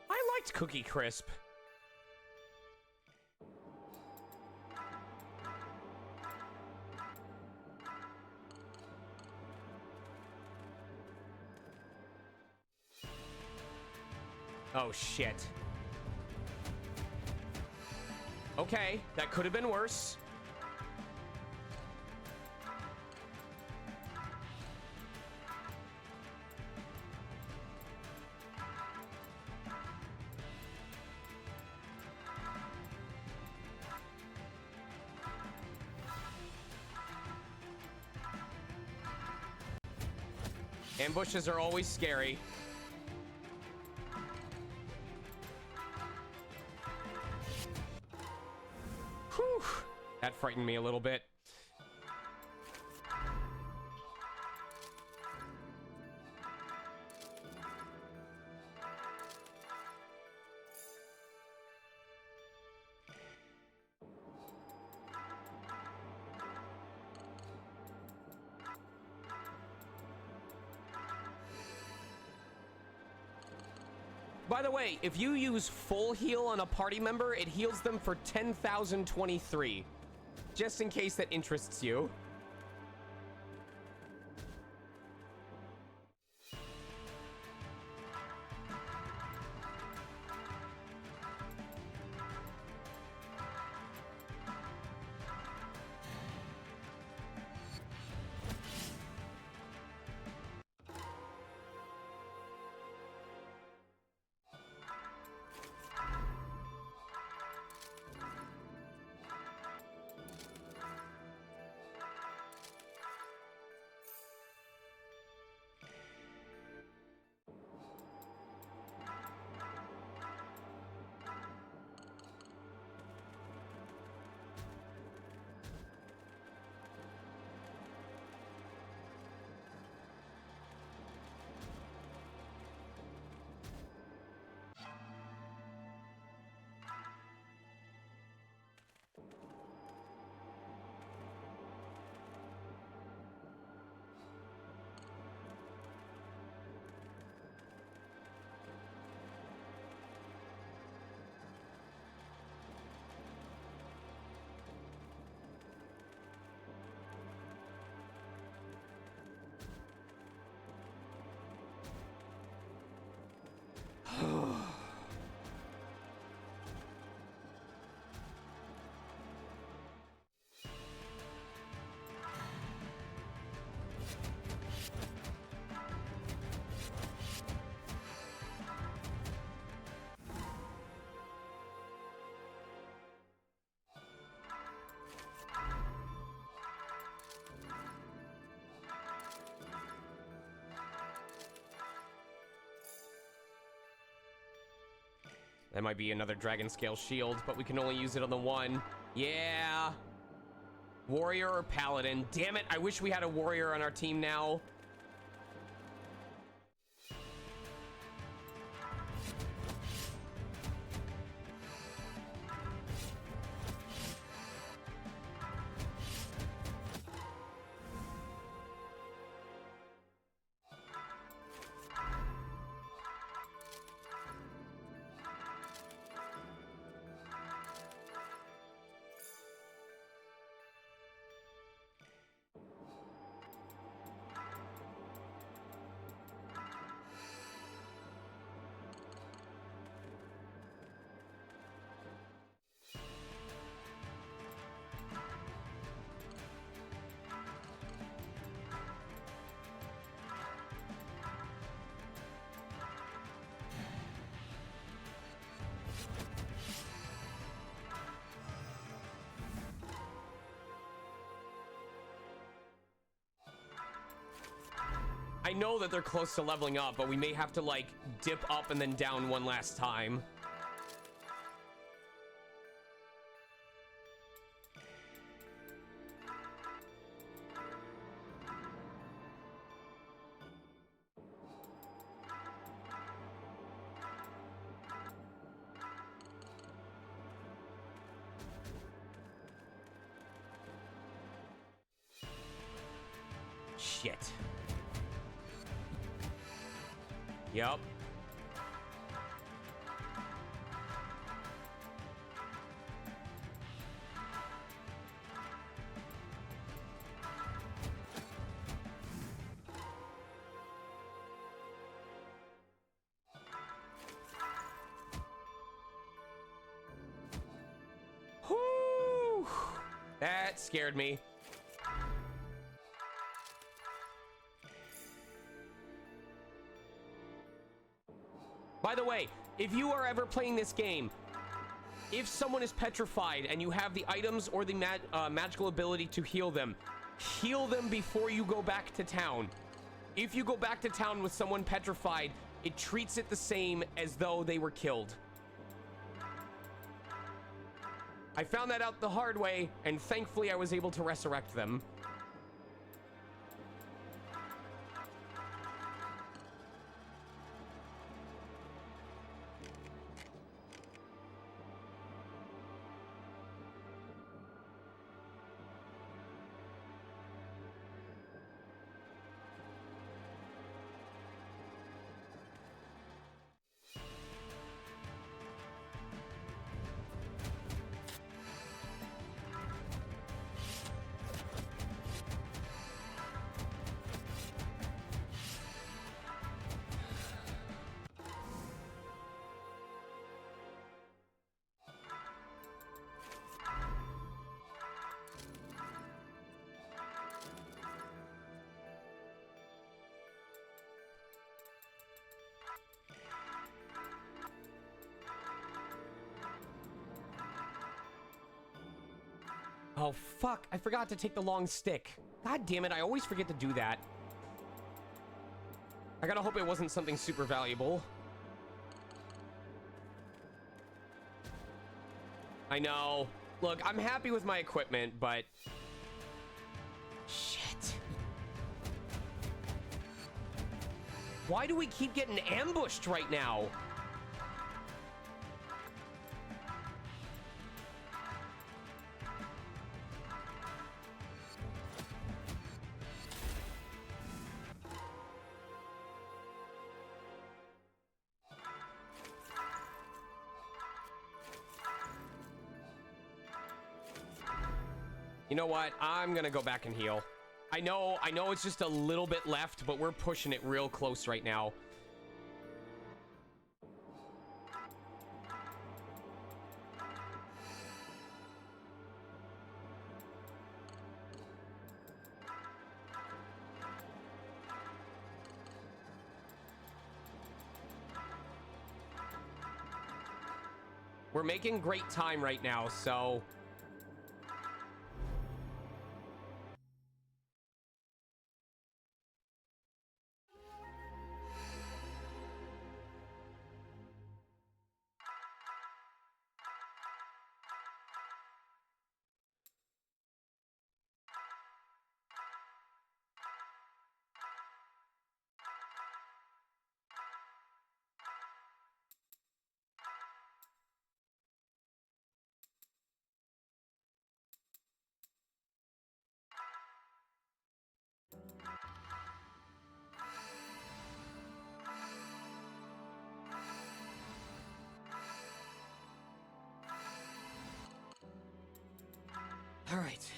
I liked Cookie Crisp. Oh, shit. Okay, that could have been worse. Ambushes are always scary. Whew. That frightened me a little bit. By the way, if you use full heal on a party member, it heals them for 10,023. Just in case that interests you. That might be another dragon scale shield, but we can only use it on the one. Yeah. Warrior or paladin. Damn it, I wish we had a warrior on our team now. I know that they're close to leveling up, but we may have to, like, dip up and then down one last time. Shit. Yep. Whew. That scared me. By the way, if you are ever playing this game, if someone is petrified and you have the items or the magical ability to heal them before you go back to town. If you go back to town with someone petrified, it treats it the same as though they were killed. I found that out the hard way, and thankfully I was able to resurrect them. Oh, fuck. I forgot to take the long stick. God damn it. I always forget to do that. I gotta hope it wasn't something super valuable. I know. Look, I'm happy with my equipment, but... Shit. Why do we keep getting ambushed right now? You know what? I'm gonna go back and heal. I know it's just a little bit left, but we're pushing it real close right now. We're making great time right now, so... All right.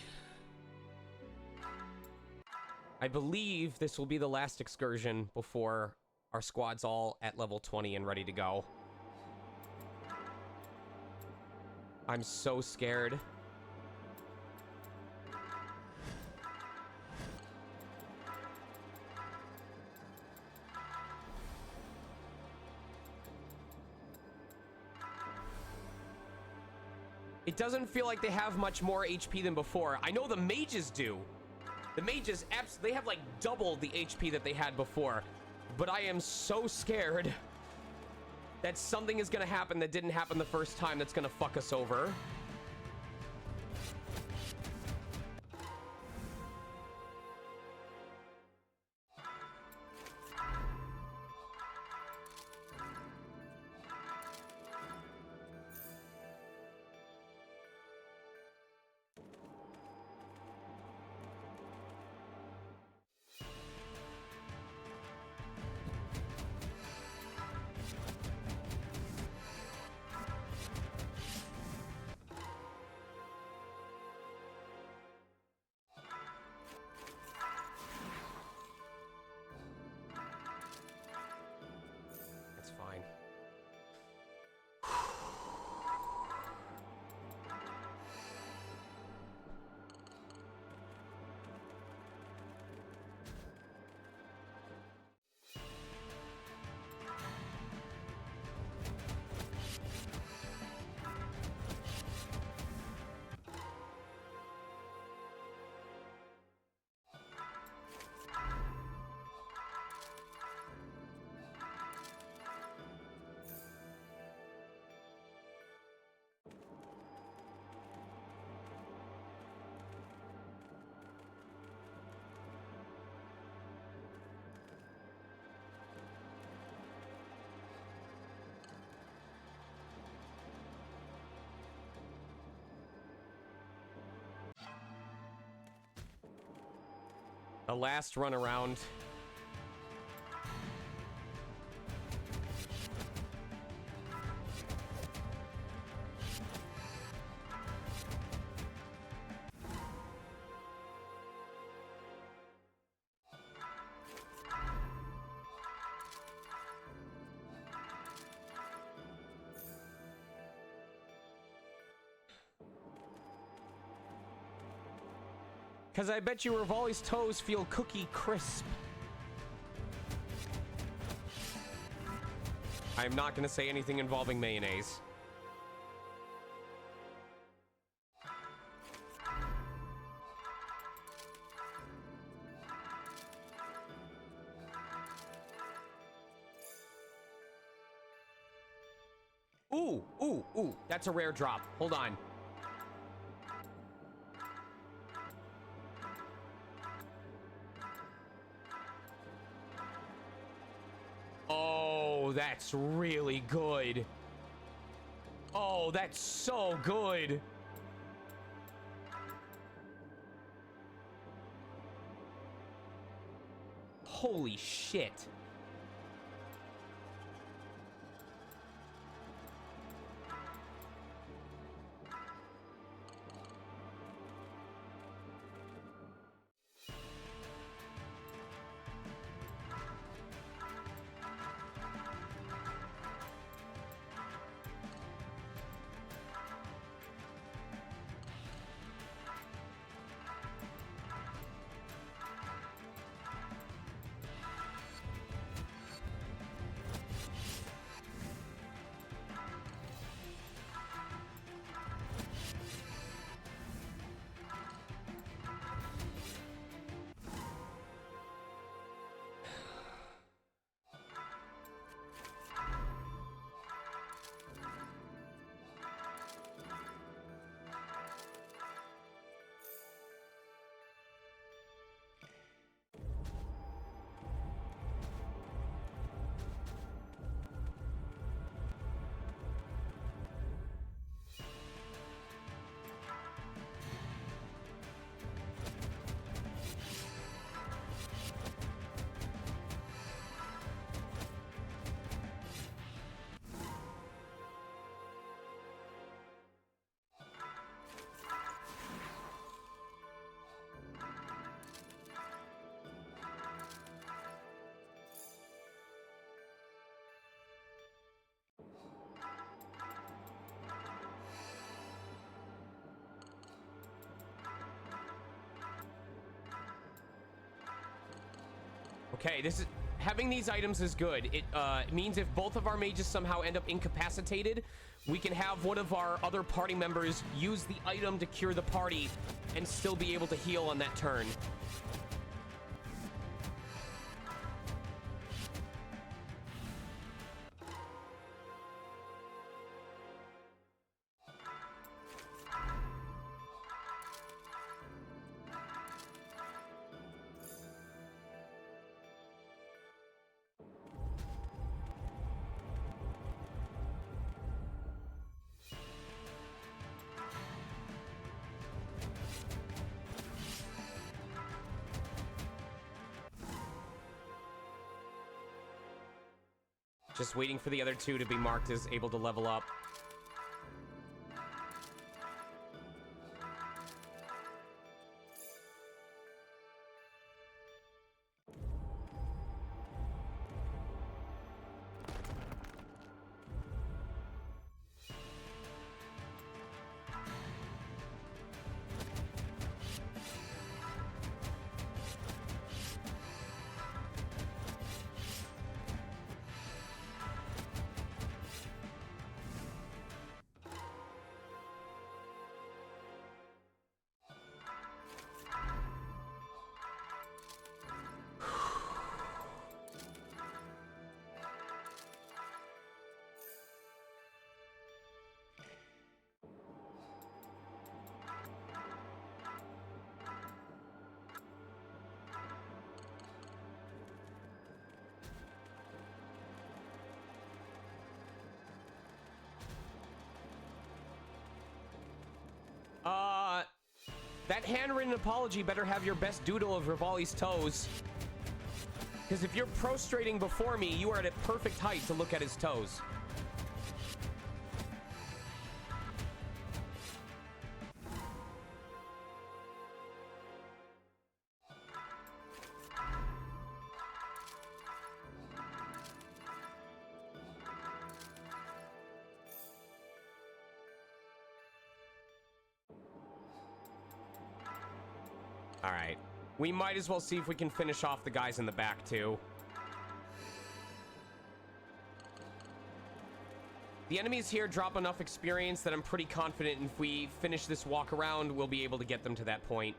I believe this will be the last excursion before our squad's all at level 20 and ready to go. I'm so scared. It doesn't feel like they have much more HP than before. I know the mages do. The mages, they have like double the HP that they had before. But I am so scared that something is going to happen that didn't happen the first time that's going to fuck us over. The last run around. Because I bet you Rivali's toes feel cookie crisp. I'm not going to say anything involving mayonnaise. Ooh, ooh, ooh. That's a rare drop. Hold on. That's really good. Oh, that's so good. Holy shit. Okay, this is... Having these items is good. It means if both of our mages somehow end up incapacitated, we can have one of our other party members use the item to cure the party and still be able to heal on that turn. Just waiting for the other two to be marked as able to level up. That handwritten apology better have your best doodle of Rivali's toes. Because if you're prostrating before me, you are at perfect height to look at his toes. Alright. We might as well see if we can finish off the guys in the back, too. The enemies here drop enough experience that I'm pretty confident if we finish this walk around, we'll be able to get them to that point.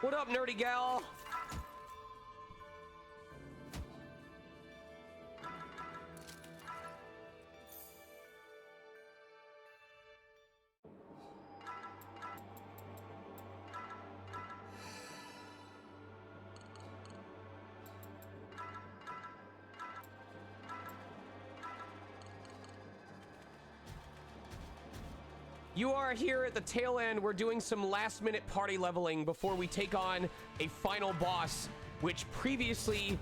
What up, nerdy gal? You are here at the tail end. We're doing some last-minute party leveling before we take on a final boss, which previously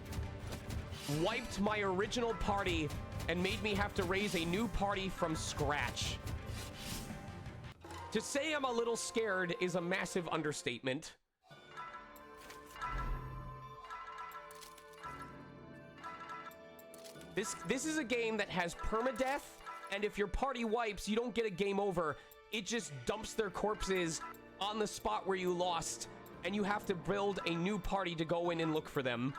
wiped my original party and made me have to raise a new party from scratch. To say I'm a little scared is a massive understatement. This is a game that has permadeath, and if your party wipes, you don't get a game over. It just dumps their corpses on the spot where you lost, and you have to build a new party to go in and look for them.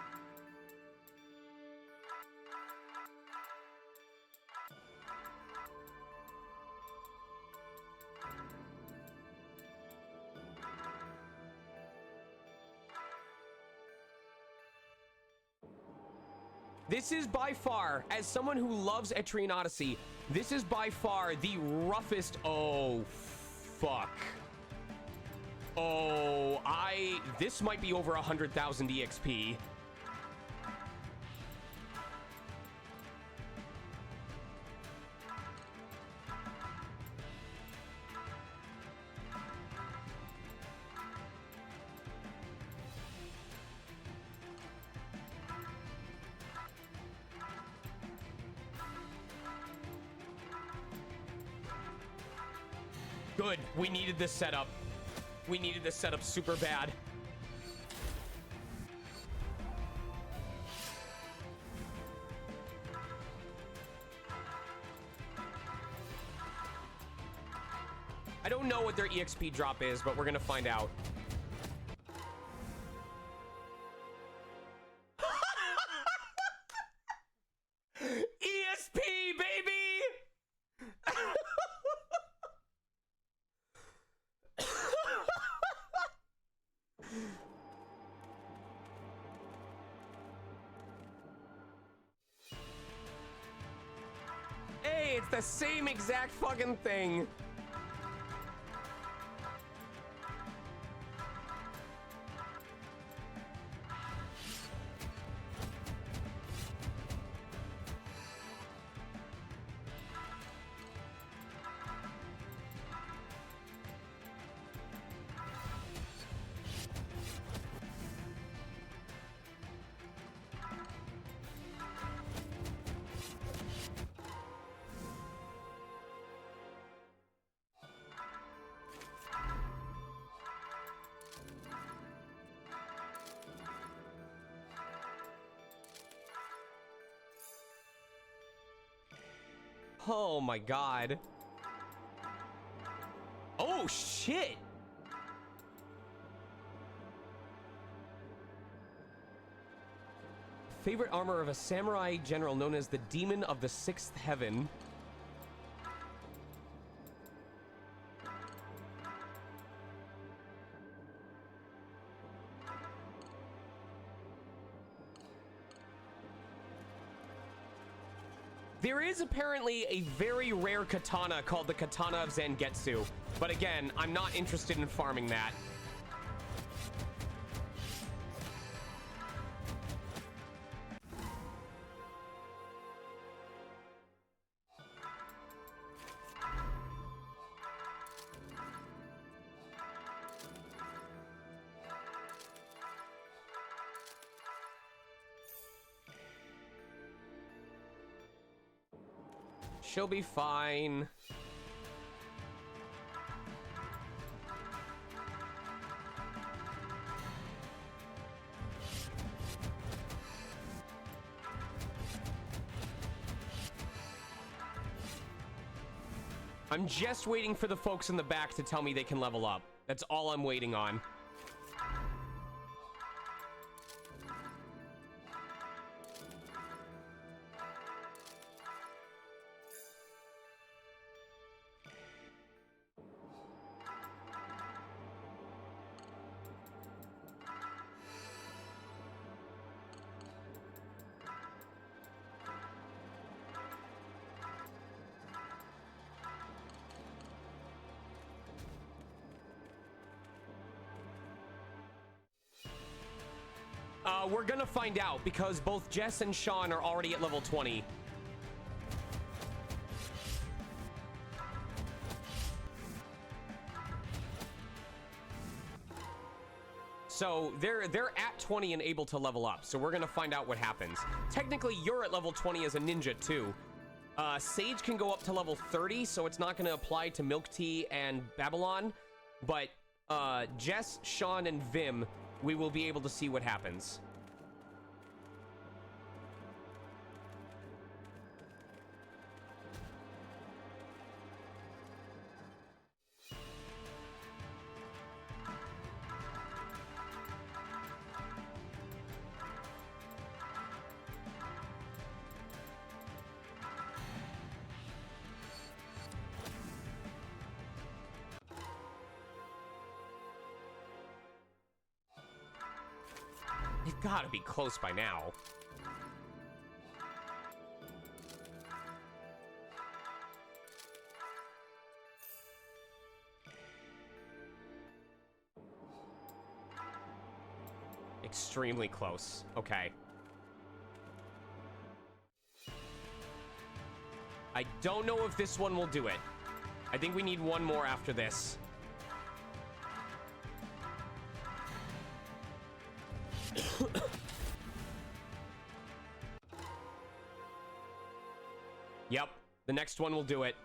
This is by far, as someone who loves Etrian Odyssey, this is by far the roughest... Oh, fuck. Oh, this might be over 100,000 EXP. Good. We needed this setup. We needed this setup super bad. I don't know what their EXP drop is, but we're gonna find out. ESP, baby! Hey, it's the same exact fucking thing. Oh my god. Oh shit. Favorite armor of a samurai general known as the Demon of the Sixth Heaven. There is apparently a very rare katana called the Katana of Zangetsu, but again, I'm not interested in farming that. She'll be fine. I'm just waiting for the folks in the back to tell me they can level up. That's all I'm waiting on. We're gonna find out because both Jess and Sean are already at level 20. So they're at 20 and able to level up. So we're gonna find out what happens. Technically, you're at level 20 as a ninja too. Sage can go up to level 30, so it's not gonna apply to Milk Tea and Babylon. But Jess, Sean, and Vim, we will be able to see what happens. They've got to be close by now. Extremely close. Okay. I don't know if this one will do it. I think we need one more after this. Yep, the next one will do it.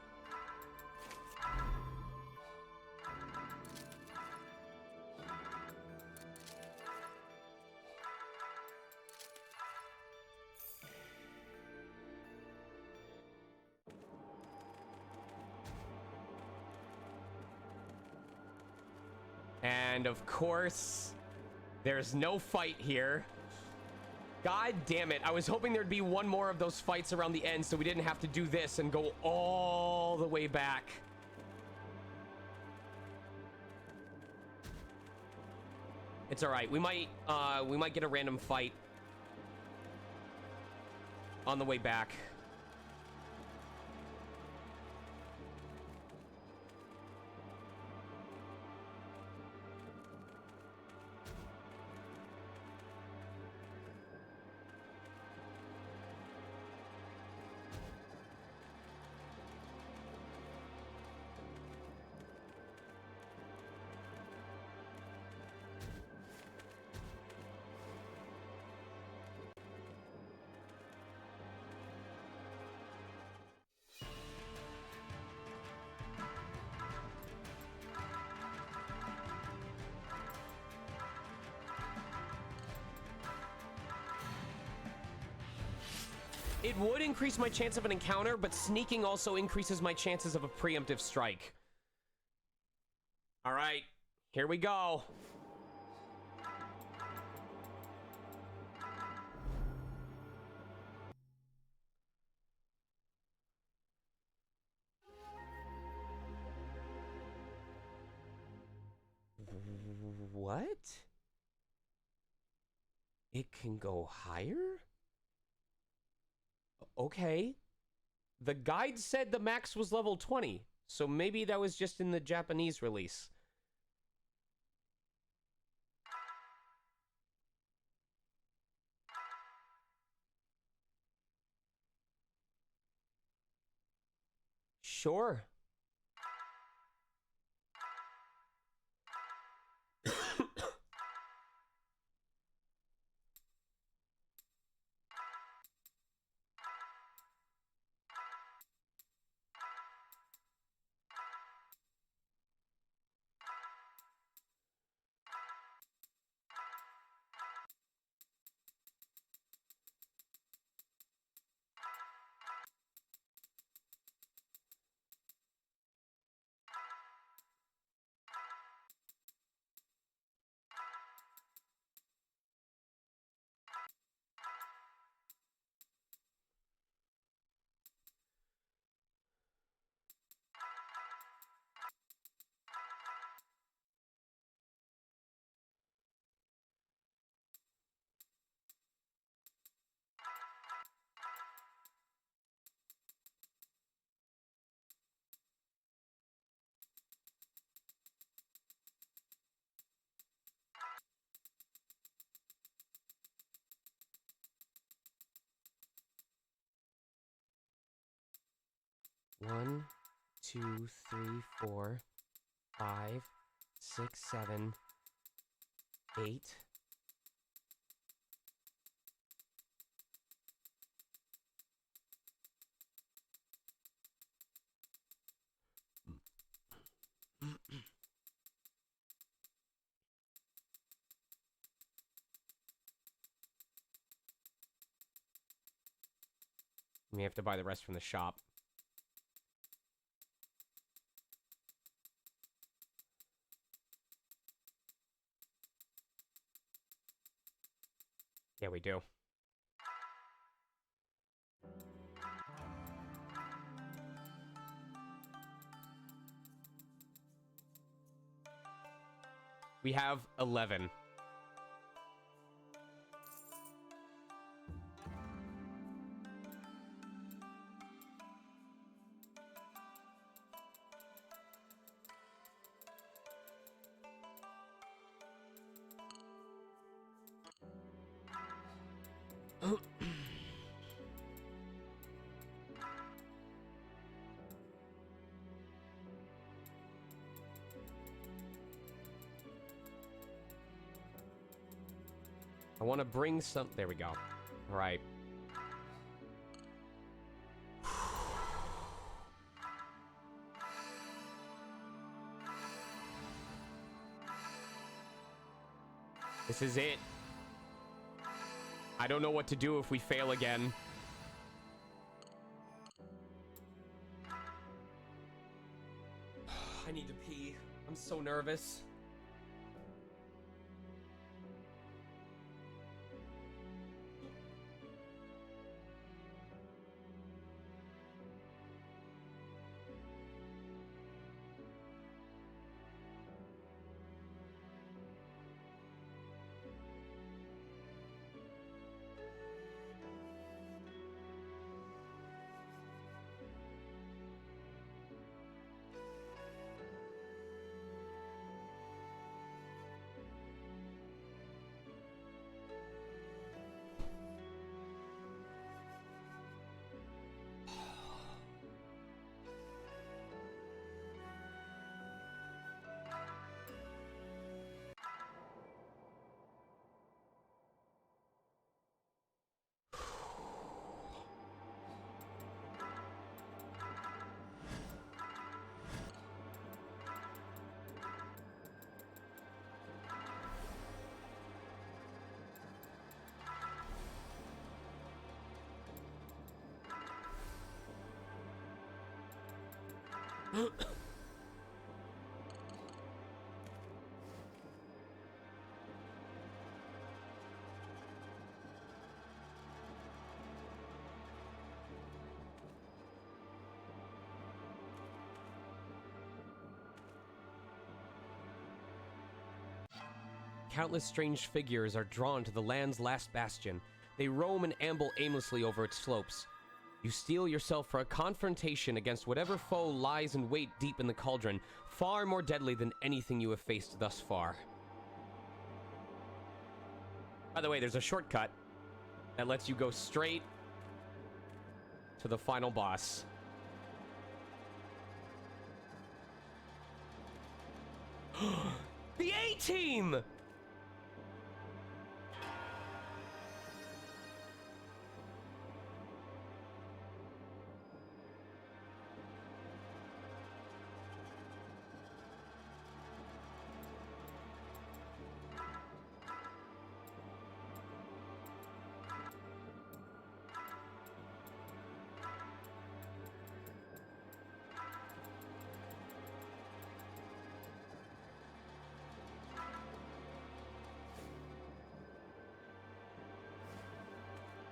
And of course, there's no fight here. God damn it. I was hoping there'd be one more of those fights around the end so we didn't have to do this and go all the way back. It's all right. We might get a random fight on the way back. It would increase my chance of an encounter, but sneaking also increases my chances of a preemptive strike. All right, here we go. What? It can go higher? Okay. The guide said the max was level 20, so maybe that was just in the Japanese release. Sure. One, two, three, 4, 5, 6, 7, 8. We have to buy the rest from the shop. Yeah, we do. We have 11. I want to bring some... There we go. All right. This is it. I don't know what to do if we fail again. I need to pee. I'm so nervous. Countless strange figures are drawn to the land's last bastion. They roam and amble aimlessly over its slopes. You steel yourself for a confrontation against whatever foe lies in wait deep in the cauldron, far more deadly than anything you have faced thus far. By the way, there's a shortcut that lets you go straight to the final boss. The A-Team!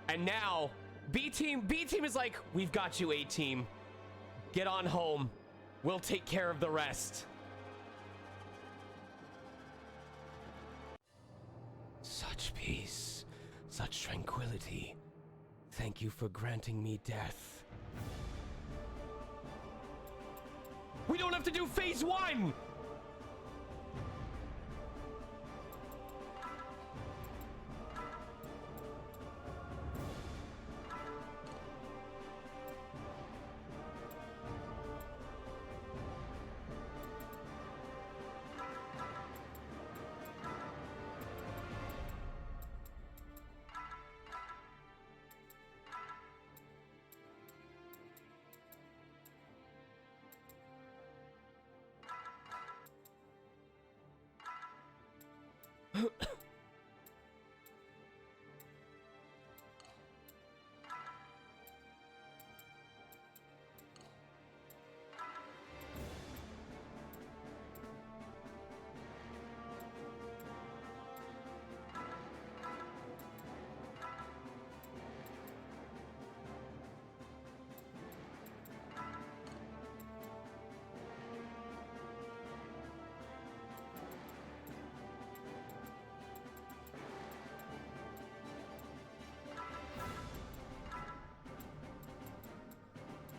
And now, B-Team is like, we've got you, A-Team. Get on home. We'll take care of the rest. Such peace, such tranquility. Thank you for granting me death. We don't have to do phase 1!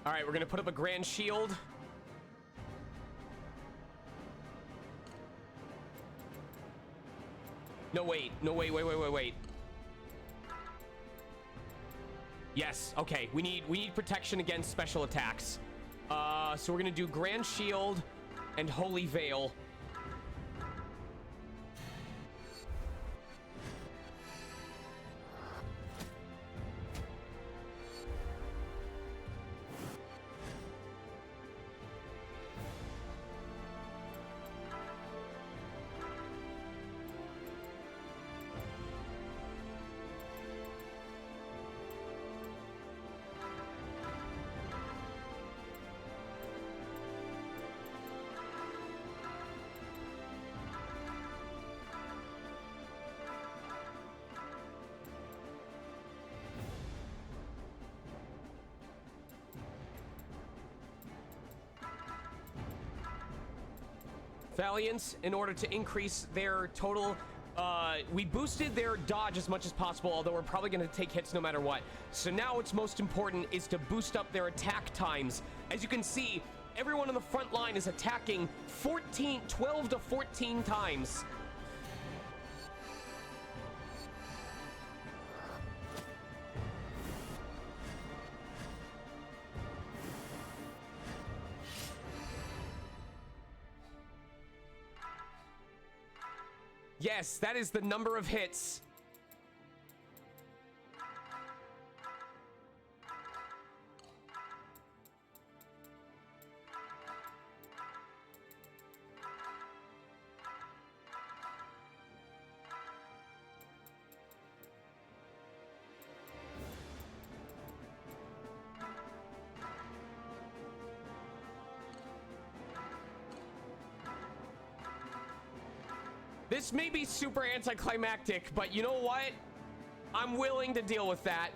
All right, we're gonna put up a grand shield. No, wait. No, wait. Yes, okay. We need protection against special attacks. So we're gonna do grand shield and holy veil. Valiants, in order to increase their total, we boosted their dodge as much as possible, although we're probably going to take hits no matter what. So now what's most important is to boost up their attack times. As you can see, everyone on the front line is attacking 12 to 14 times. Yes, that is the number of hits. This may be super anticlimactic, but you know what? I'm willing to deal with that.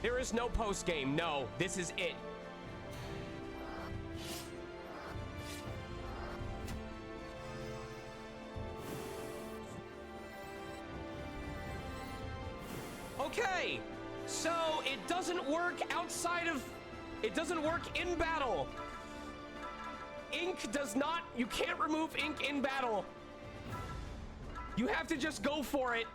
There is no post game. No, this is it. Okay, so it doesn't work outside of... It doesn't work in battle. Ink does not... You can't remove ink in battle. You have to just go for it.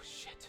Shit.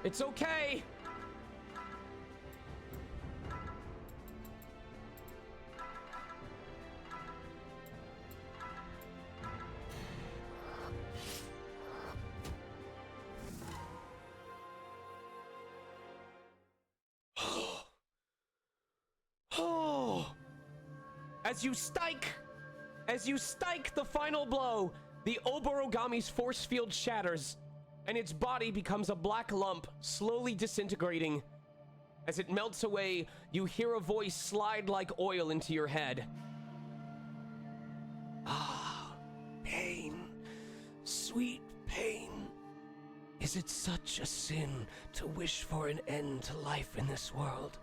It's okay. As you strike the final blow, the Oborogami's force field shatters, and its body becomes a black lump, slowly disintegrating. As it melts away, you hear a voice slide like oil into your head. Ah, pain, sweet pain. Is it such a sin to wish for an end to life in this world?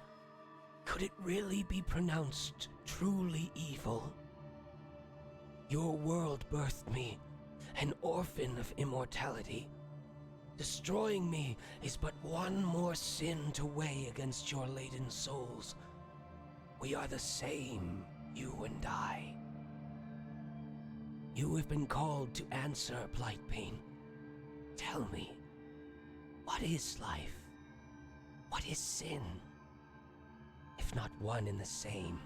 Could it really be pronounced truly evil? Your world birthed me, an orphan of immortality. Destroying me is but one more sin to weigh against your laden souls. We are the same, you and I. You have been called to answer, Blightbane. Tell me, what is life? What is sin? If not one and the same.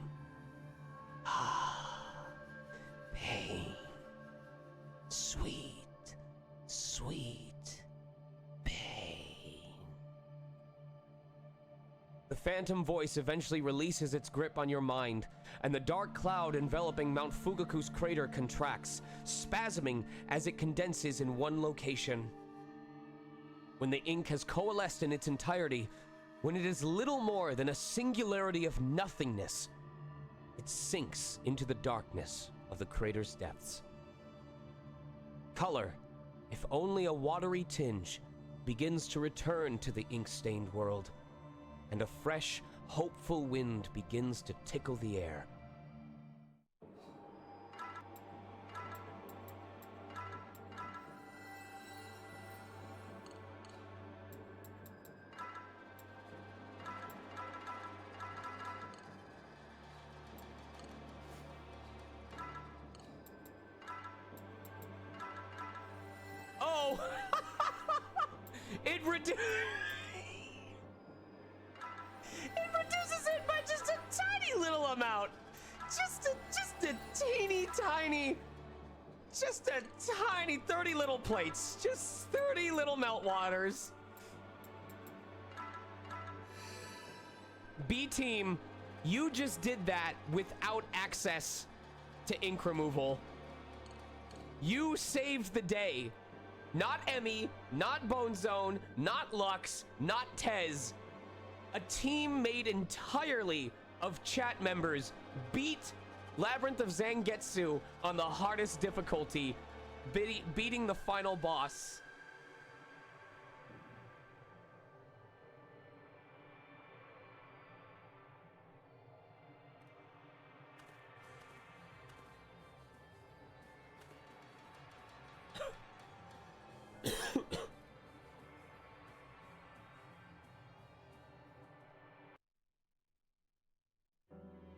Ah, pain. Sweet, sweet pain. The phantom voice eventually releases its grip on your mind, and the dark cloud enveloping Mount Fugaku's crater contracts, spasming as it condenses in one location. When the ink has coalesced in its entirety, when it is little more than a singularity of nothingness, it sinks into the darkness of the crater's depths. Color, if only a watery tinge, begins to return to the ink-stained world, and a fresh, hopeful wind begins to tickle the air. Oh! It reduces it by just a tiny little amount. Just a teeny tiny, just a tiny 30 little plates. Just 30 little melt waters. B team, you just did that without access to ink removal. You saved the day. Not Emmy, not Bone Zone, not Lux, not Tez. A team made entirely of chat members beat Labyrinth of Zangetsu on the hardest difficulty, beating the final boss.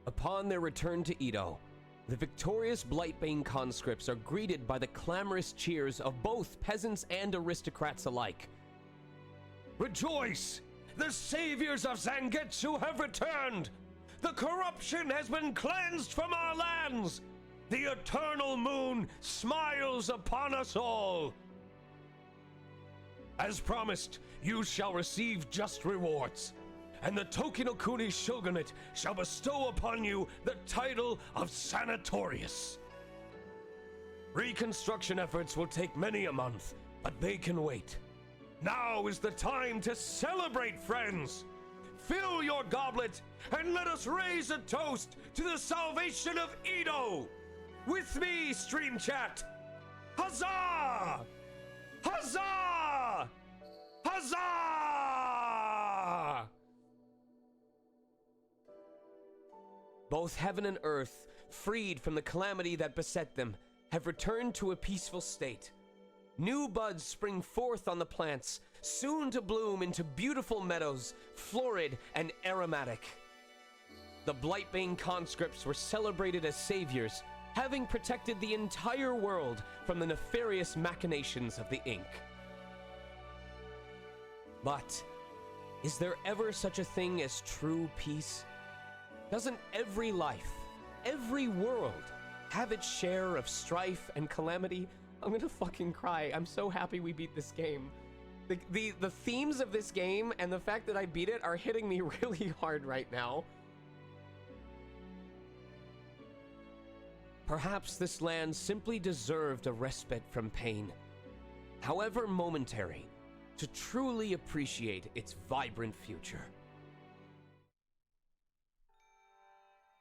Upon their return to Edo, the victorious Blightbane conscripts are greeted by the clamorous cheers of both peasants and aristocrats alike. Rejoice! The saviors of Zangetsu have returned! The corruption has been cleansed from our lands! The eternal moon smiles upon us all! As promised, you shall receive just rewards, and the Tokinokuni Shogunate shall bestow upon you the title of Sanatorius. Reconstruction efforts will take many a month, but they can wait. Now is the time to celebrate, friends! Fill your goblet, and let us raise a toast to the salvation of Edo! With me, stream chat! Huzzah! Huzzah! Huzzah! Both heaven and earth, freed from the calamity that beset them, have returned to a peaceful state. New buds spring forth on the plants, soon to bloom into beautiful meadows, florid and aromatic. The Blightbane conscripts were celebrated as saviors, having protected the entire world from the nefarious machinations of the Ink. But is there ever such a thing as true peace? Doesn't every life, every world, have its share of strife and calamity? I'm gonna fucking cry. I'm so happy we beat this game. The themes of this game and the fact that I beat it are hitting me really hard right now. Perhaps this land simply deserved a respite from pain, however momentary, to truly appreciate its vibrant future.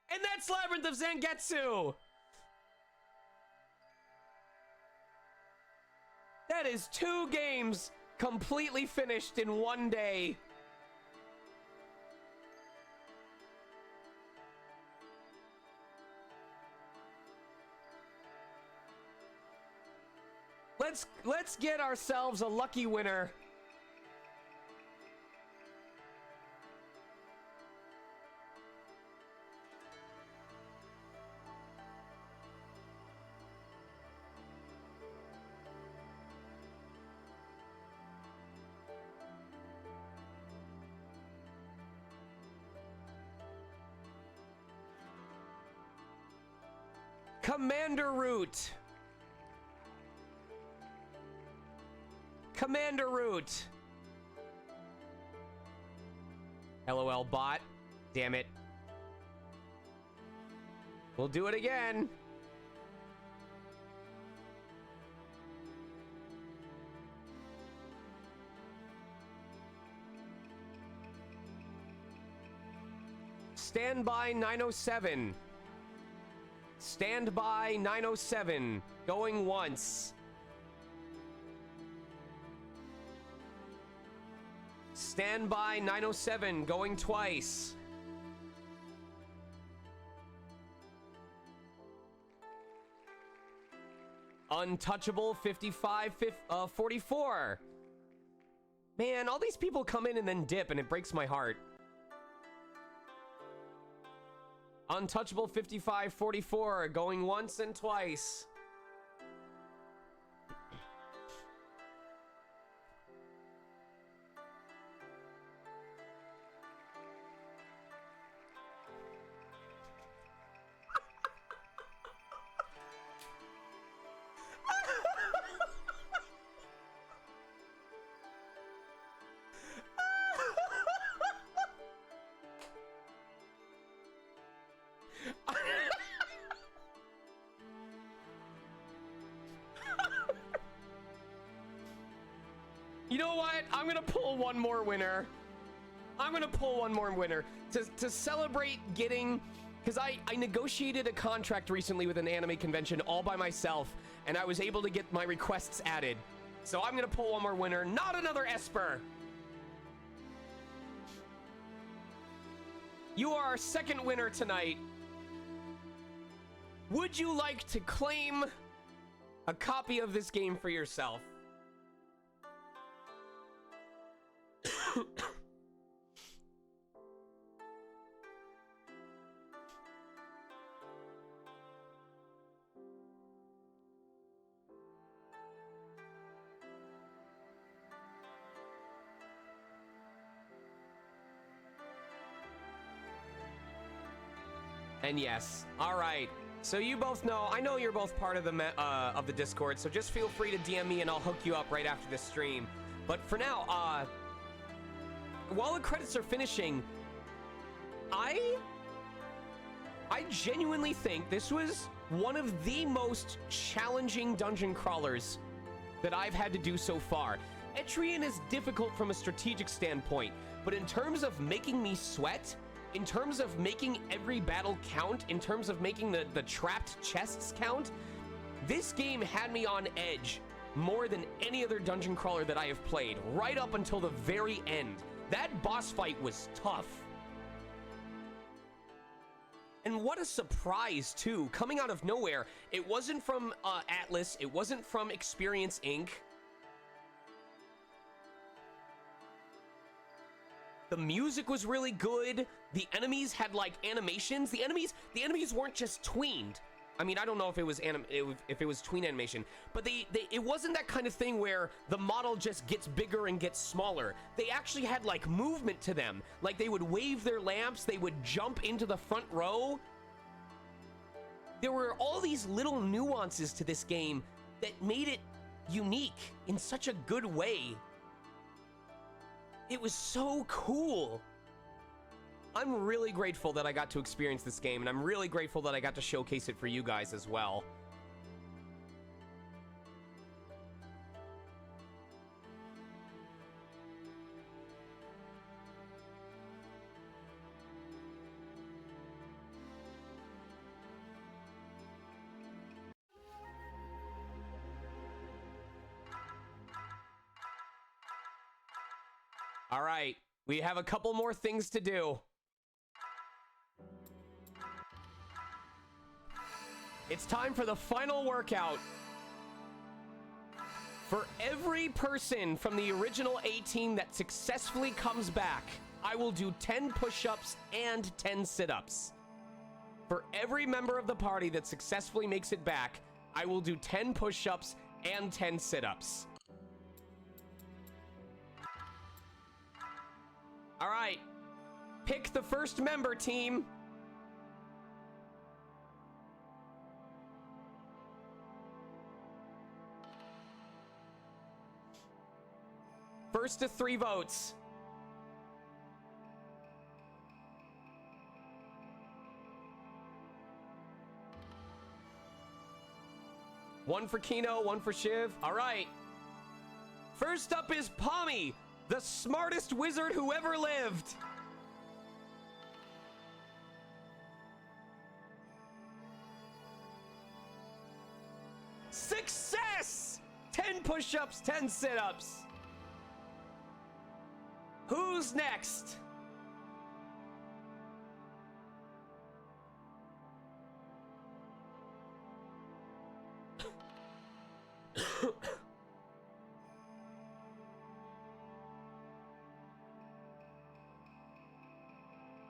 And that's Labyrinth of Zangetsu! That is 2 games completely finished in one day. Let's get ourselves a lucky winner. Commander Root. Commander Root. LOL bot. Damn it. We'll do it again. Standby 907. Standby 907. Going once. Stand by 907, going twice. Untouchable 55 44. Man, all these people come in and then dip, and it breaks my heart. Untouchable 55 44, going once and twice. You know what? I'm gonna pull one more winner. I'm gonna pull one more winner to celebrate getting, because I negotiated a contract recently with an anime convention all by myself, and I was able to get my requests added. So I'm gonna pull one more winner, not another Esper. You are our second winner tonight. Would you like to claim a copy of this game for yourself? And yes, all right. So you both know, I know you're both part of the Discord, so just feel free to DM me and I'll hook you up right after this stream. But for now, while the credits are finishing, I genuinely think this was one of the most challenging dungeon crawlers that I've had to do so far. Etrian is difficult from a strategic standpoint, but in terms of making me sweat, in terms of making every battle count, in terms of making the trapped chests count, this game had me on edge more than any other dungeon crawler that I have played, right up until the very end. That boss fight was tough. And what a surprise, too, coming out of nowhere. It wasn't from Atlas, it wasn't from Experience Inc. The music was really good. The enemies had like animations. The enemies weren't just tweened. I mean, I don't know if it was if it was tween animation, but it wasn't that kind of thing where the model just gets bigger and gets smaller. They actually had like movement to them. Like they would wave their lamps, they would jump into the front row. There were all these little nuances to this game that made it unique in such a good way. It was so cool. I'm really grateful that I got to experience this game, and I'm really grateful that I got to showcase it for you guys as well. All right, we have a couple more things to do. It's time for the final workout. For every person from the original 18 that successfully comes back, I will do 10 push-ups and 10 sit-ups. For every member of the party that successfully makes it back, I will do 10 push-ups and 10 sit-ups. All right, pick the first member, team. First to 3 votes. One for Kino, one for Shiv. All right. First up is Pommy, the smartest wizard who ever lived. Success! 10 push-ups, 10 sit-ups. Who's next?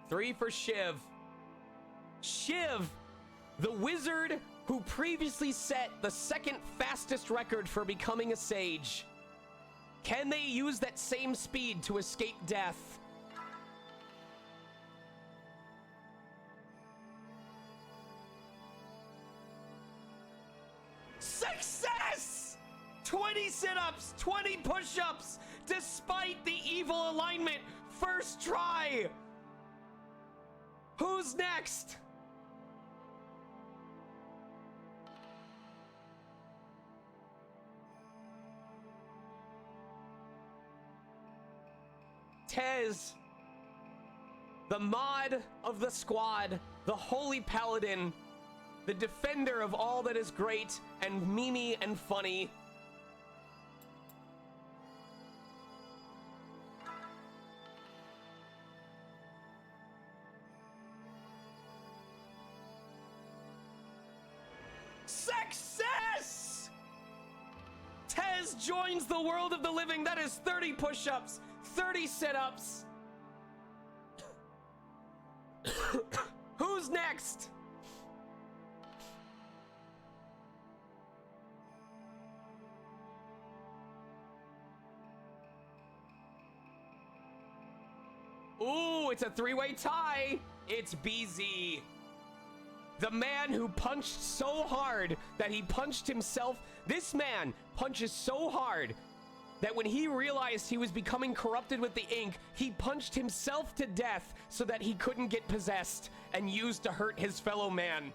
Three for Shiv. Shiv, the wizard who previously set the second fastest record for becoming a sage. Can they use that same speed to escape death? Success! 20 sit-ups, 20 push-ups, despite the evil alignment. First try. Who's next? Tez, the mod of the squad, the holy paladin, the defender of all that is great and memey and funny. Success! Tez joins the world of the living. That is 30 push-ups, 30 sit-ups. Who's next? Ooh, it's a three-way tie. It's BZ. The man who punched so hard that he punched himself. This man punches so hard that when he realized he was becoming corrupted with the ink, he punched himself to death so that he couldn't get possessed and used to hurt his fellow man.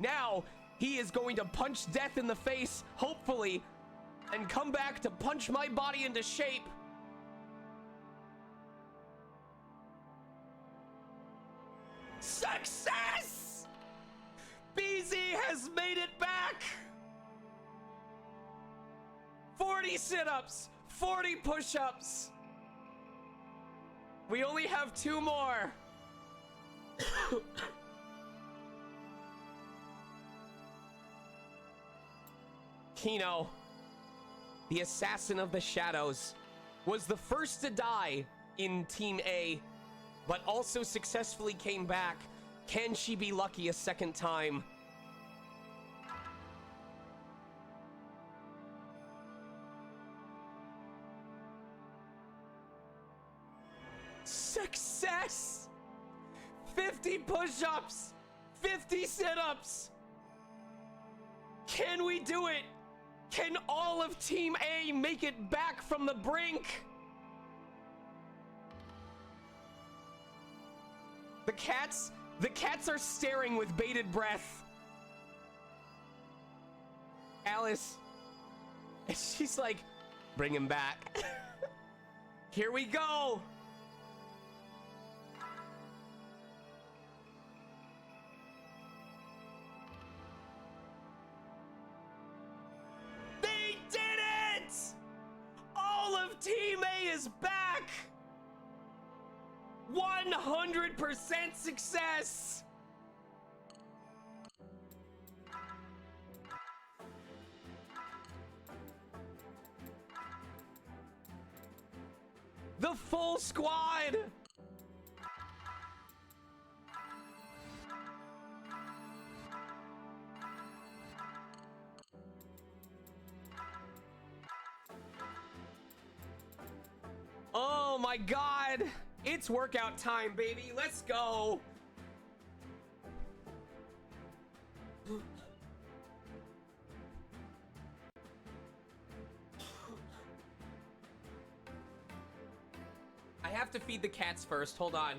Now, he is going to punch death in the face, hopefully, and come back to punch my body into shape. Success! BZ has made it back! 40 sit-ups, 40 push-ups. We only have 2 more. Kino, the assassin of the shadows, was the first to die in Team A, but also successfully came back. Can she be lucky a second time? Success! 50 push-ups, 50 sit-ups. Can we do it? Can all of Team A make it back from the brink? The cats are staring with bated breath. Alice, she's like, bring him back. Here we go. They did it! All of Team A is back! 100% success! The full squad! Oh my god! It's workout time, baby. Let's go. I have to feed the cats first. Hold on.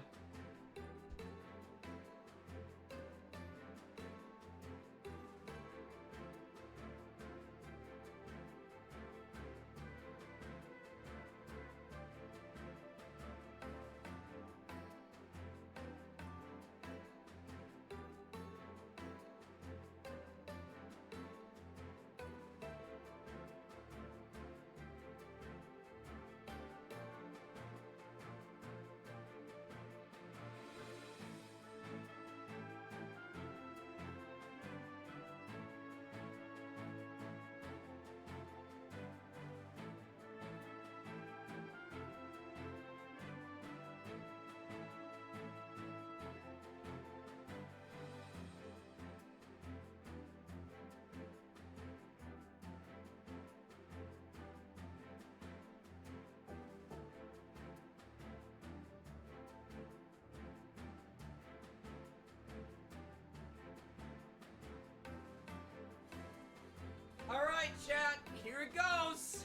All right, chat, here it goes.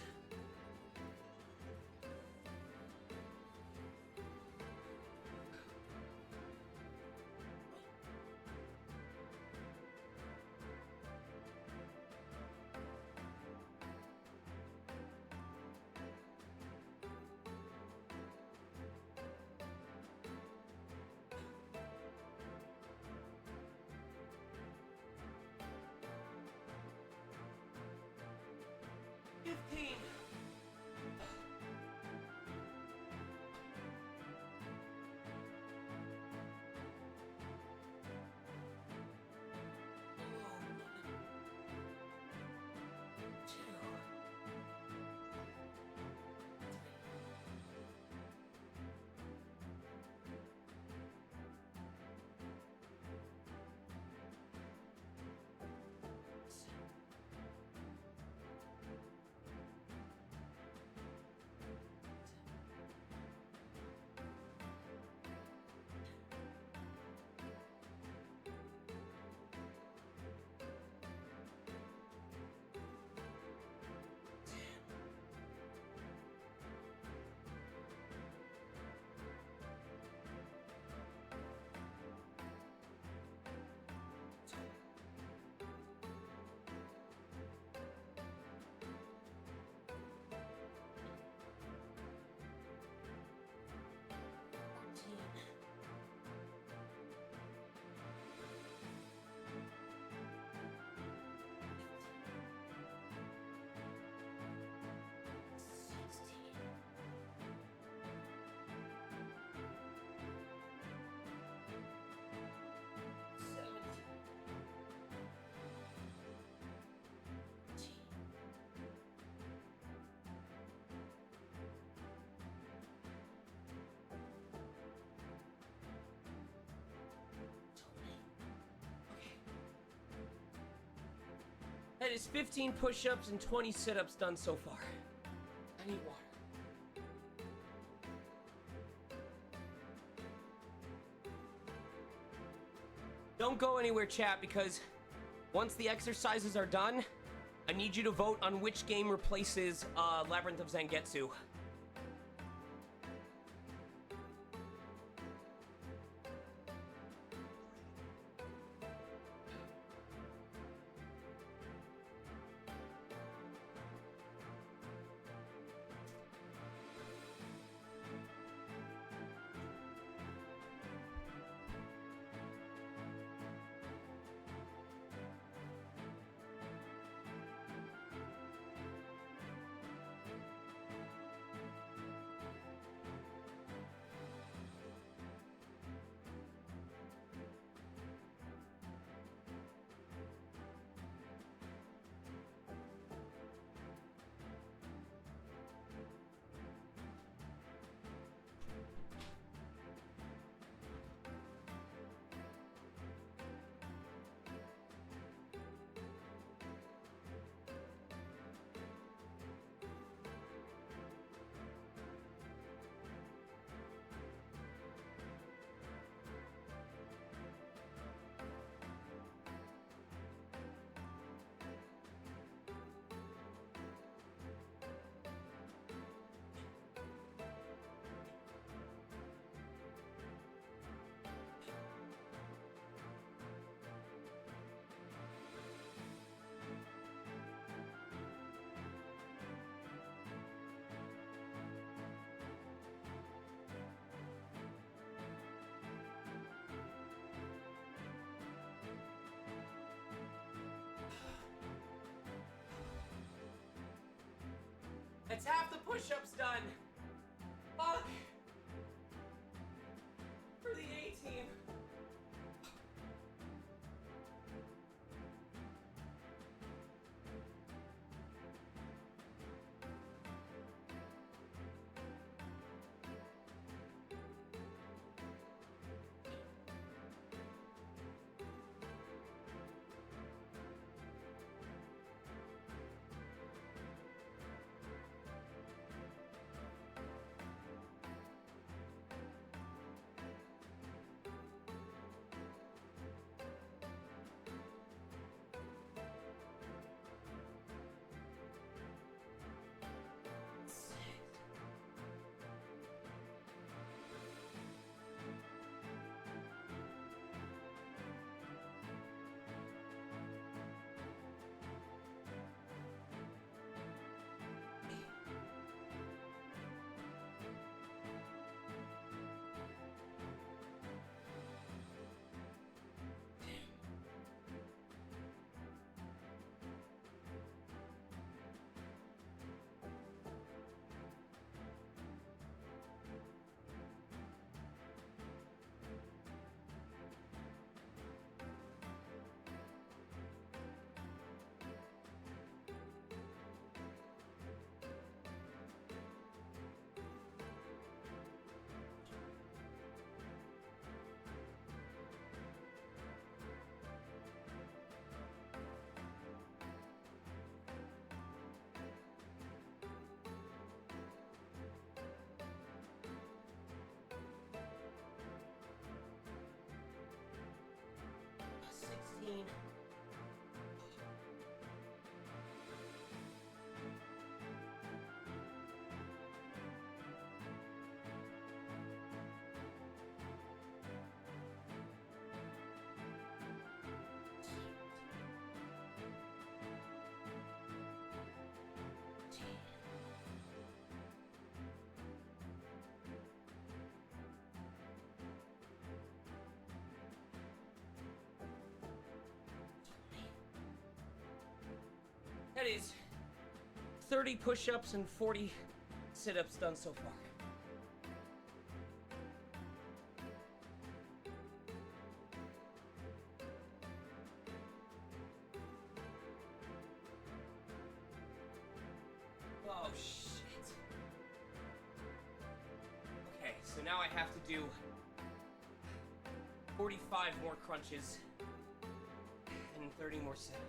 That is 15 push-ups and 20 sit-ups done so far. I need water. Don't go anywhere, chat, because once the exercises are done, I need you to vote on which game replaces Labyrinth of Zangetsu. It's half the push-ups done. Fuck. For the A team. That is 30 push-ups and 40 sit-ups done so far. Oh, shit. Okay, so now I have to do 45 more crunches and 30 more sit-ups.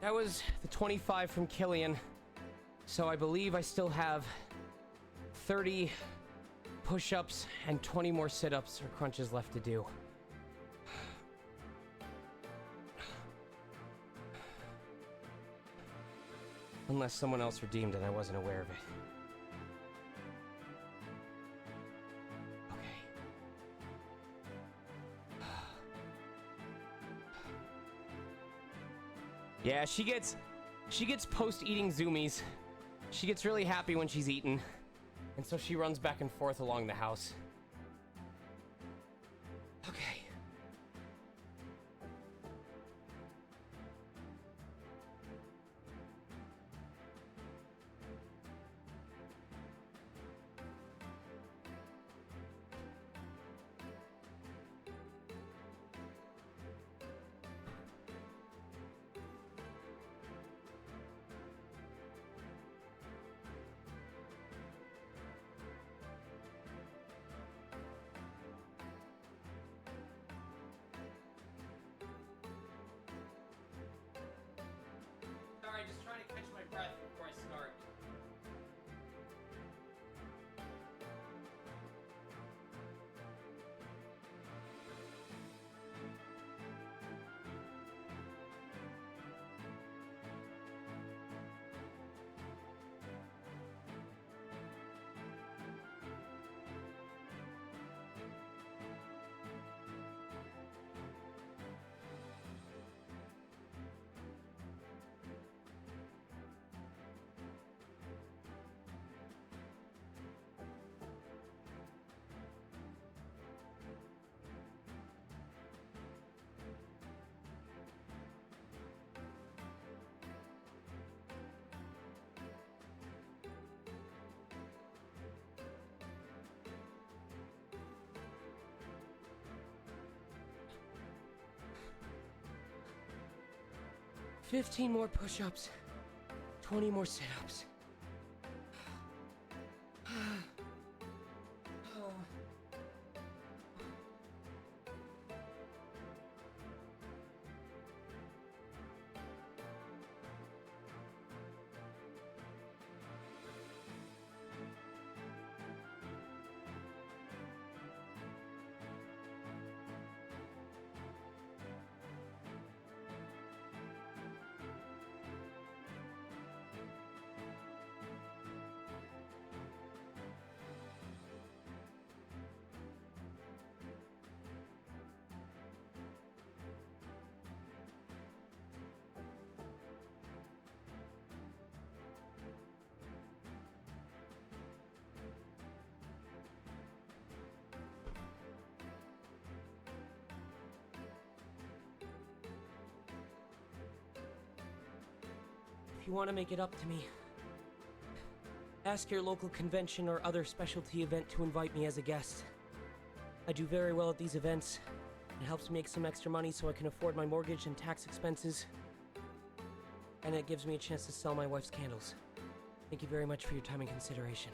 That was the 25 from Killian. So I believe I still have 30 push-ups and 20 more sit-ups or crunches left to do. Unless someone else redeemed and I wasn't aware of it. Yeah, she gets post-eating zoomies. She gets really happy when she's eaten. And so she runs back and forth along the house. Okay. 15 more push-ups. 20 more sit-ups. If you want to make it up to me, ask your local convention or other specialty event to invite me as a guest. I do very well at these events. It helps me make some extra money so I can afford my mortgage and tax expenses. And it gives me a chance to sell my wife's candles. Thank you very much for your time and consideration.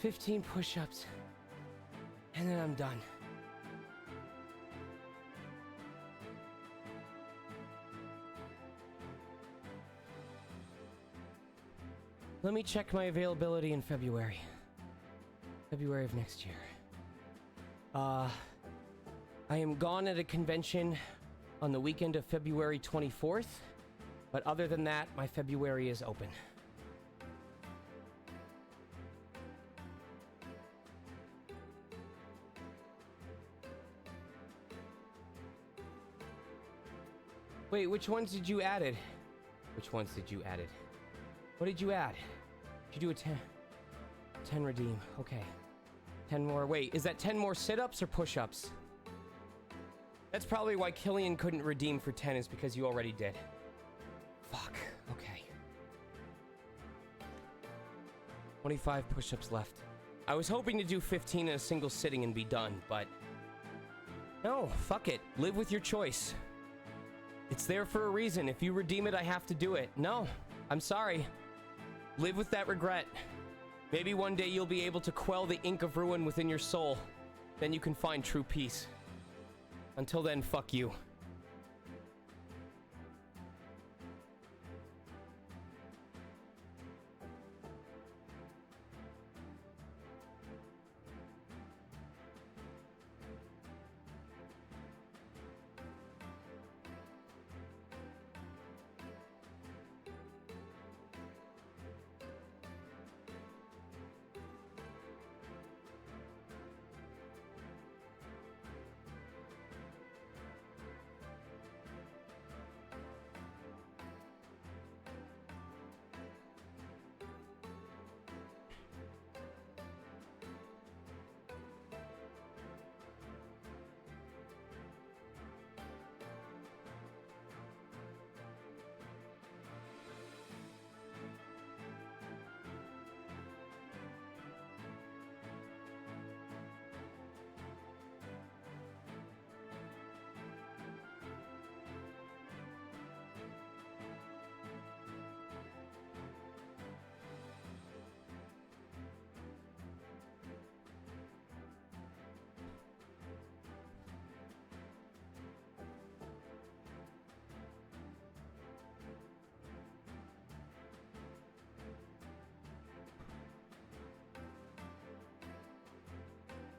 "15 push-ups, and then I'm done." Let me check my availability in February. February of next year. I am gone at a convention on the weekend of February 24th, but other than that, my February is open. Wait, which ones did you add it? Which ones did you add it? What did you add? Did you do a 10 redeem? Okay. 10 more. Wait, is that 10 more sit-ups or push-ups? That's probably why Killian couldn't redeem for 10, is because you already did. Fuck. Okay. 25 push-ups left. I was hoping to do 15 in a single sitting and be done, but... no, fuck it. Live with your choice. It's there for a reason. If you redeem it, I have to do it. No, I'm sorry. Live with that regret. Maybe one day you'll be able to quell the ink of ruin within your soul. Then you can find true peace. Until then, fuck you.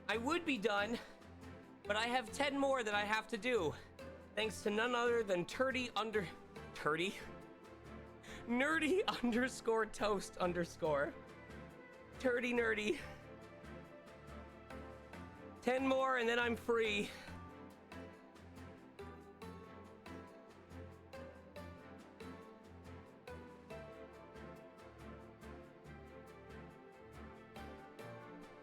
I would be done, but I have 10 more that I have to do. Thanks to none other than nerdy underscore toast underscore. Turdy nerdy. 10 more and then I'm free.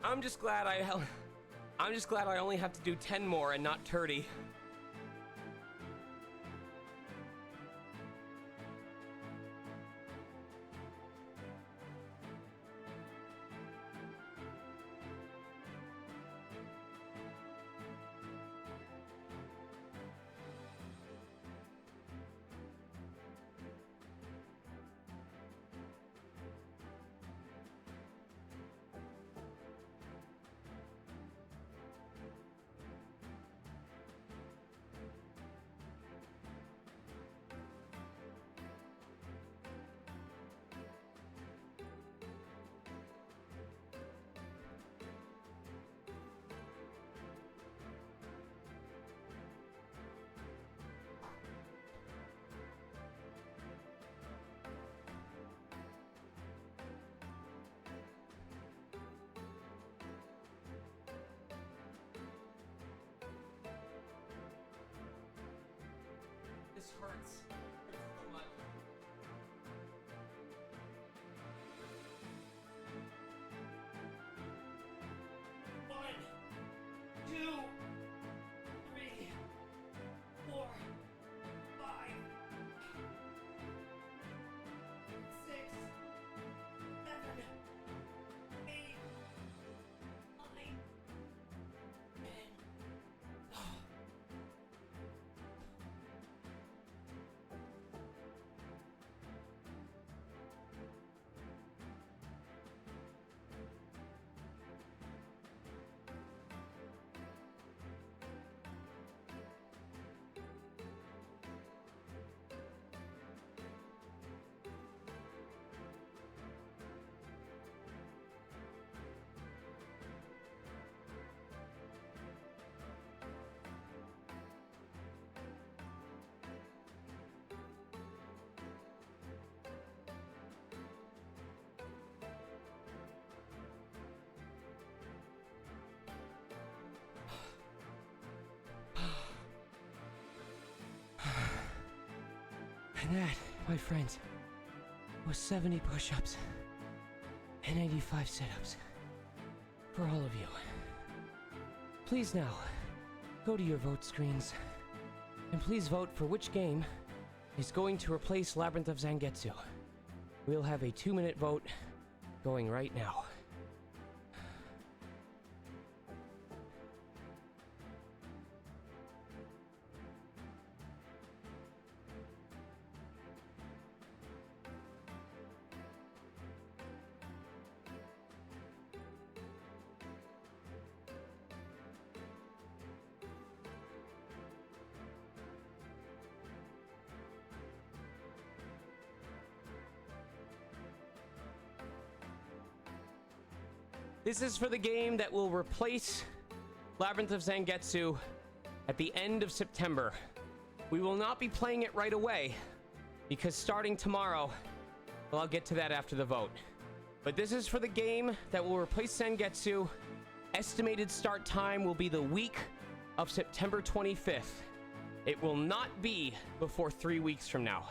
I'm just glad I only have to do 10 more and not 30. This hurts. So much. One, two, three, four, five, 6, 7, 8, 9, 10. And that, my friends, was 70 push-ups and 85 sit-ups for all of you. Please now, go to your vote screens, and please vote for which game is going to replace Labyrinth of Zangetsu. We'll have a 2-minute vote going right now. This is for the game that will replace Labyrinth of Zangetsu at the end of September. We will not be playing it right away, because starting tomorrow, well, I'll get to that after the vote. But this is for the game that will replace Zangetsu. Estimated start time will be the week of September 25th. It will not be before 3 weeks from now.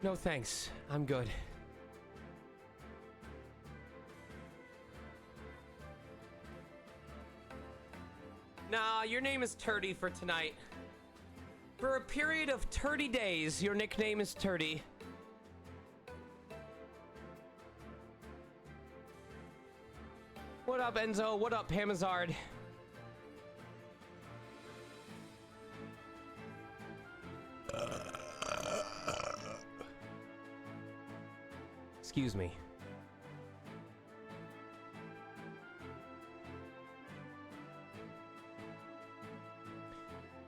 No thanks, I'm good. Nah, your name is Turdy for tonight. For a period of 30 days, your nickname is Turdy. What up, Enzo? What up, Hamazard? Excuse me.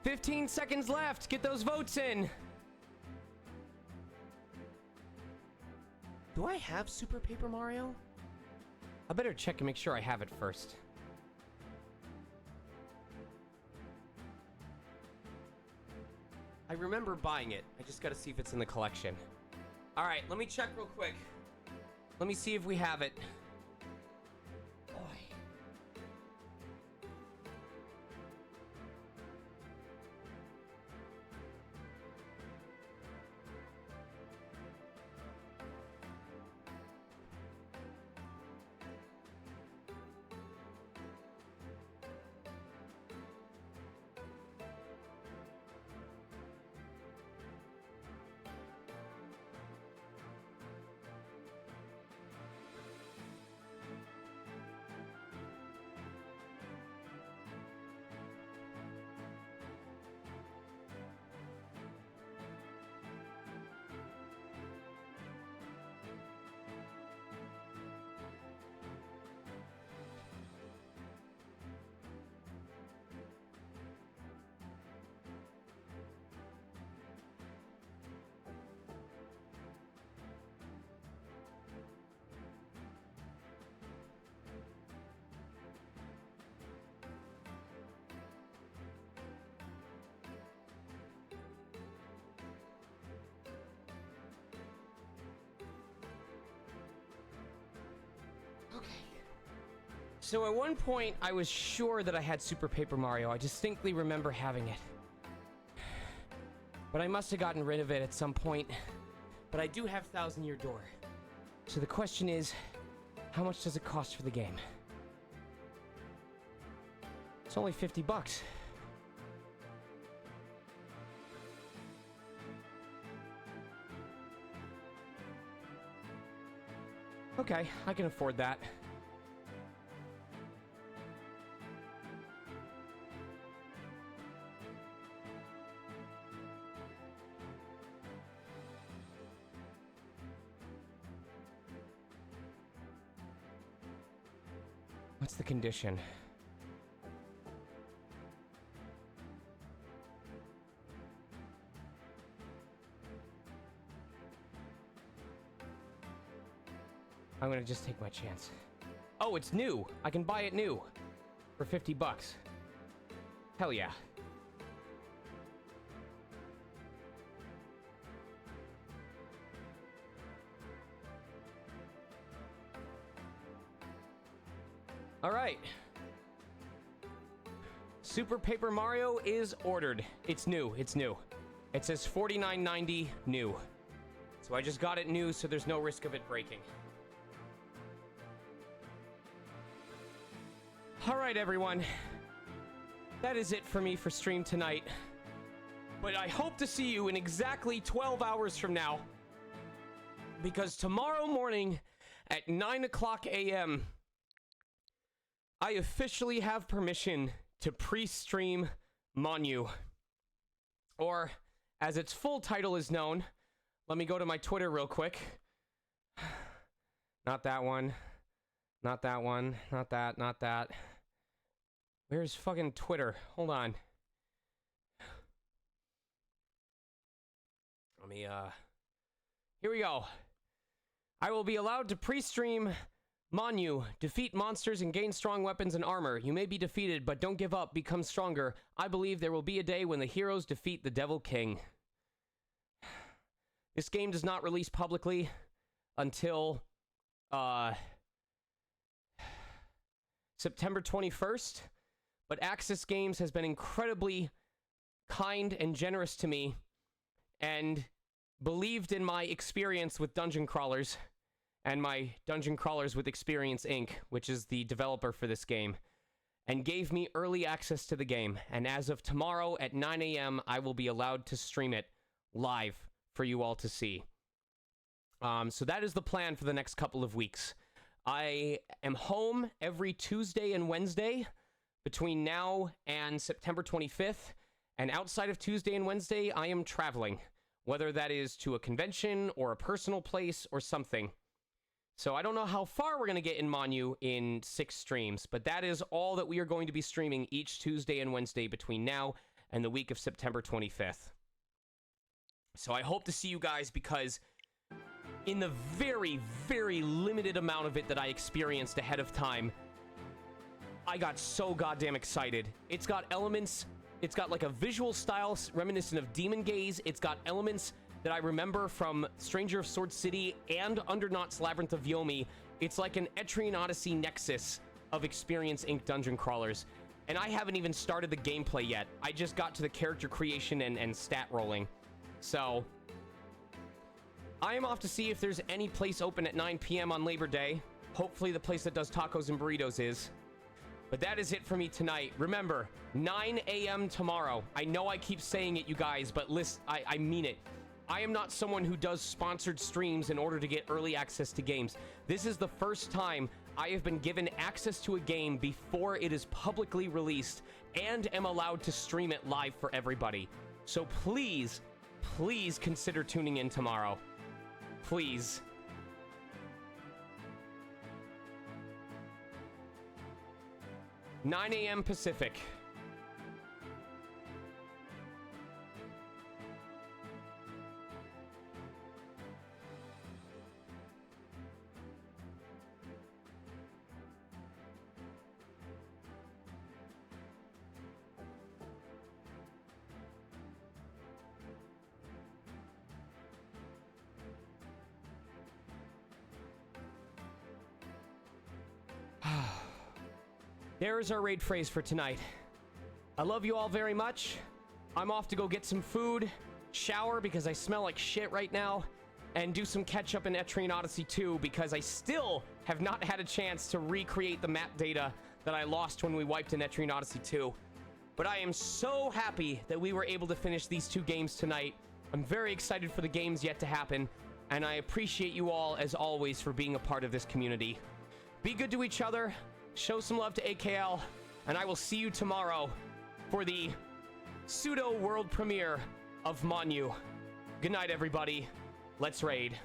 "15 seconds left. Get those votes in." Do I have Super Paper Mario? I better check and make sure I have it first. I remember buying it. I just gotta see if it's in the collection. All right, let me check real quick. Let me see if we have it. So at one point, I was sure that I had Super Paper Mario. I distinctly remember having it. But I must have gotten rid of it at some point. But I do have Thousand Year Door. So the question is, how much does it cost for the game? It's only $50. Okay, I can afford that. What's the condition? I'm gonna just take my chance. Oh, it's new! I can buy it new! For $50. Hell yeah. Alright. Super Paper Mario is ordered. It's new, it's new. It says $49.90 new. So I just got it new, so there's no risk of it breaking. Alright, everyone. That is it for me for stream tonight. But I hope to see you in exactly 12 hours from now because tomorrow morning at 9 o'clock a.m., I officially have permission to pre-stream Monu. Or, as its full title is known, let me go to my Twitter real quick. Not that one. Not that one. Not that. Not that. Where's fucking Twitter? Hold on. Let me, here we go. I will be allowed to pre-stream Monu. Defeat monsters and gain strong weapons and armor. You may be defeated, but don't give up. Become stronger. I believe there will be a day when the heroes defeat the Devil King. This game does not release publicly until, September 21st, but Axis Games has been incredibly kind and generous to me and believed in my experience with dungeon crawlers and my Dungeon Crawlers with Experience Inc., which is the developer for this game, and gave me early access to the game. And as of tomorrow at 9 a.m., I will be allowed to stream it live for you all to see. So that is the plan for the next couple of weeks. I am home every Tuesday and Wednesday between now and September 25th. And outside of Tuesday and Wednesday, I am traveling, whether that is to a convention or a personal place or something. So I don't know how far we're going to get in Monu in 6 streams, but that is all that we are going to be streaming each Tuesday and Wednesday between now and the week of September 25th. So I hope to see you guys, because in the very, very limited amount of it that I experienced ahead of time, I got so goddamn excited. It's got elements, it's got like a visual style reminiscent of Demon Gaze. It's got elements that I remember from Stranger of Sword City and Undernaut's Labyrinth of Yomi. It's like an Etrian Odyssey nexus of Experience Inc. dungeon crawlers. And I haven't even started the gameplay yet. I just got to the character creation and stat rolling. So I am off to see if there's any place open at 9 p.m. on Labor Day. Hopefully the place that does tacos and burritos is. But that is it for me tonight. Remember, 9 a.m. tomorrow. I know I keep saying it, you guys, but listen, I mean it. I am not someone who does sponsored streams in order to get early access to games. This is the first time I have been given access to a game before it is publicly released and am allowed to stream it live for everybody. So please, please consider tuning in tomorrow. Please. "9 a.m. Pacific. There is our raid phrase for tonight. I love you all very much. I'm off to go get some food, shower because I smell like shit right now, and do some catch up in Etrian Odyssey 2 because I still have not had a chance to recreate the map data that I lost when we wiped in Etrian Odyssey 2. But I am so happy that we were able to finish these 2 games tonight. I'm very excited for the games yet to happen, and I appreciate you all, as always, for being a part of this community. Be good to each other. Show some love to AKL, and I will see you tomorrow for the pseudo world premiere of Monu. Good night, everybody. Let's raid.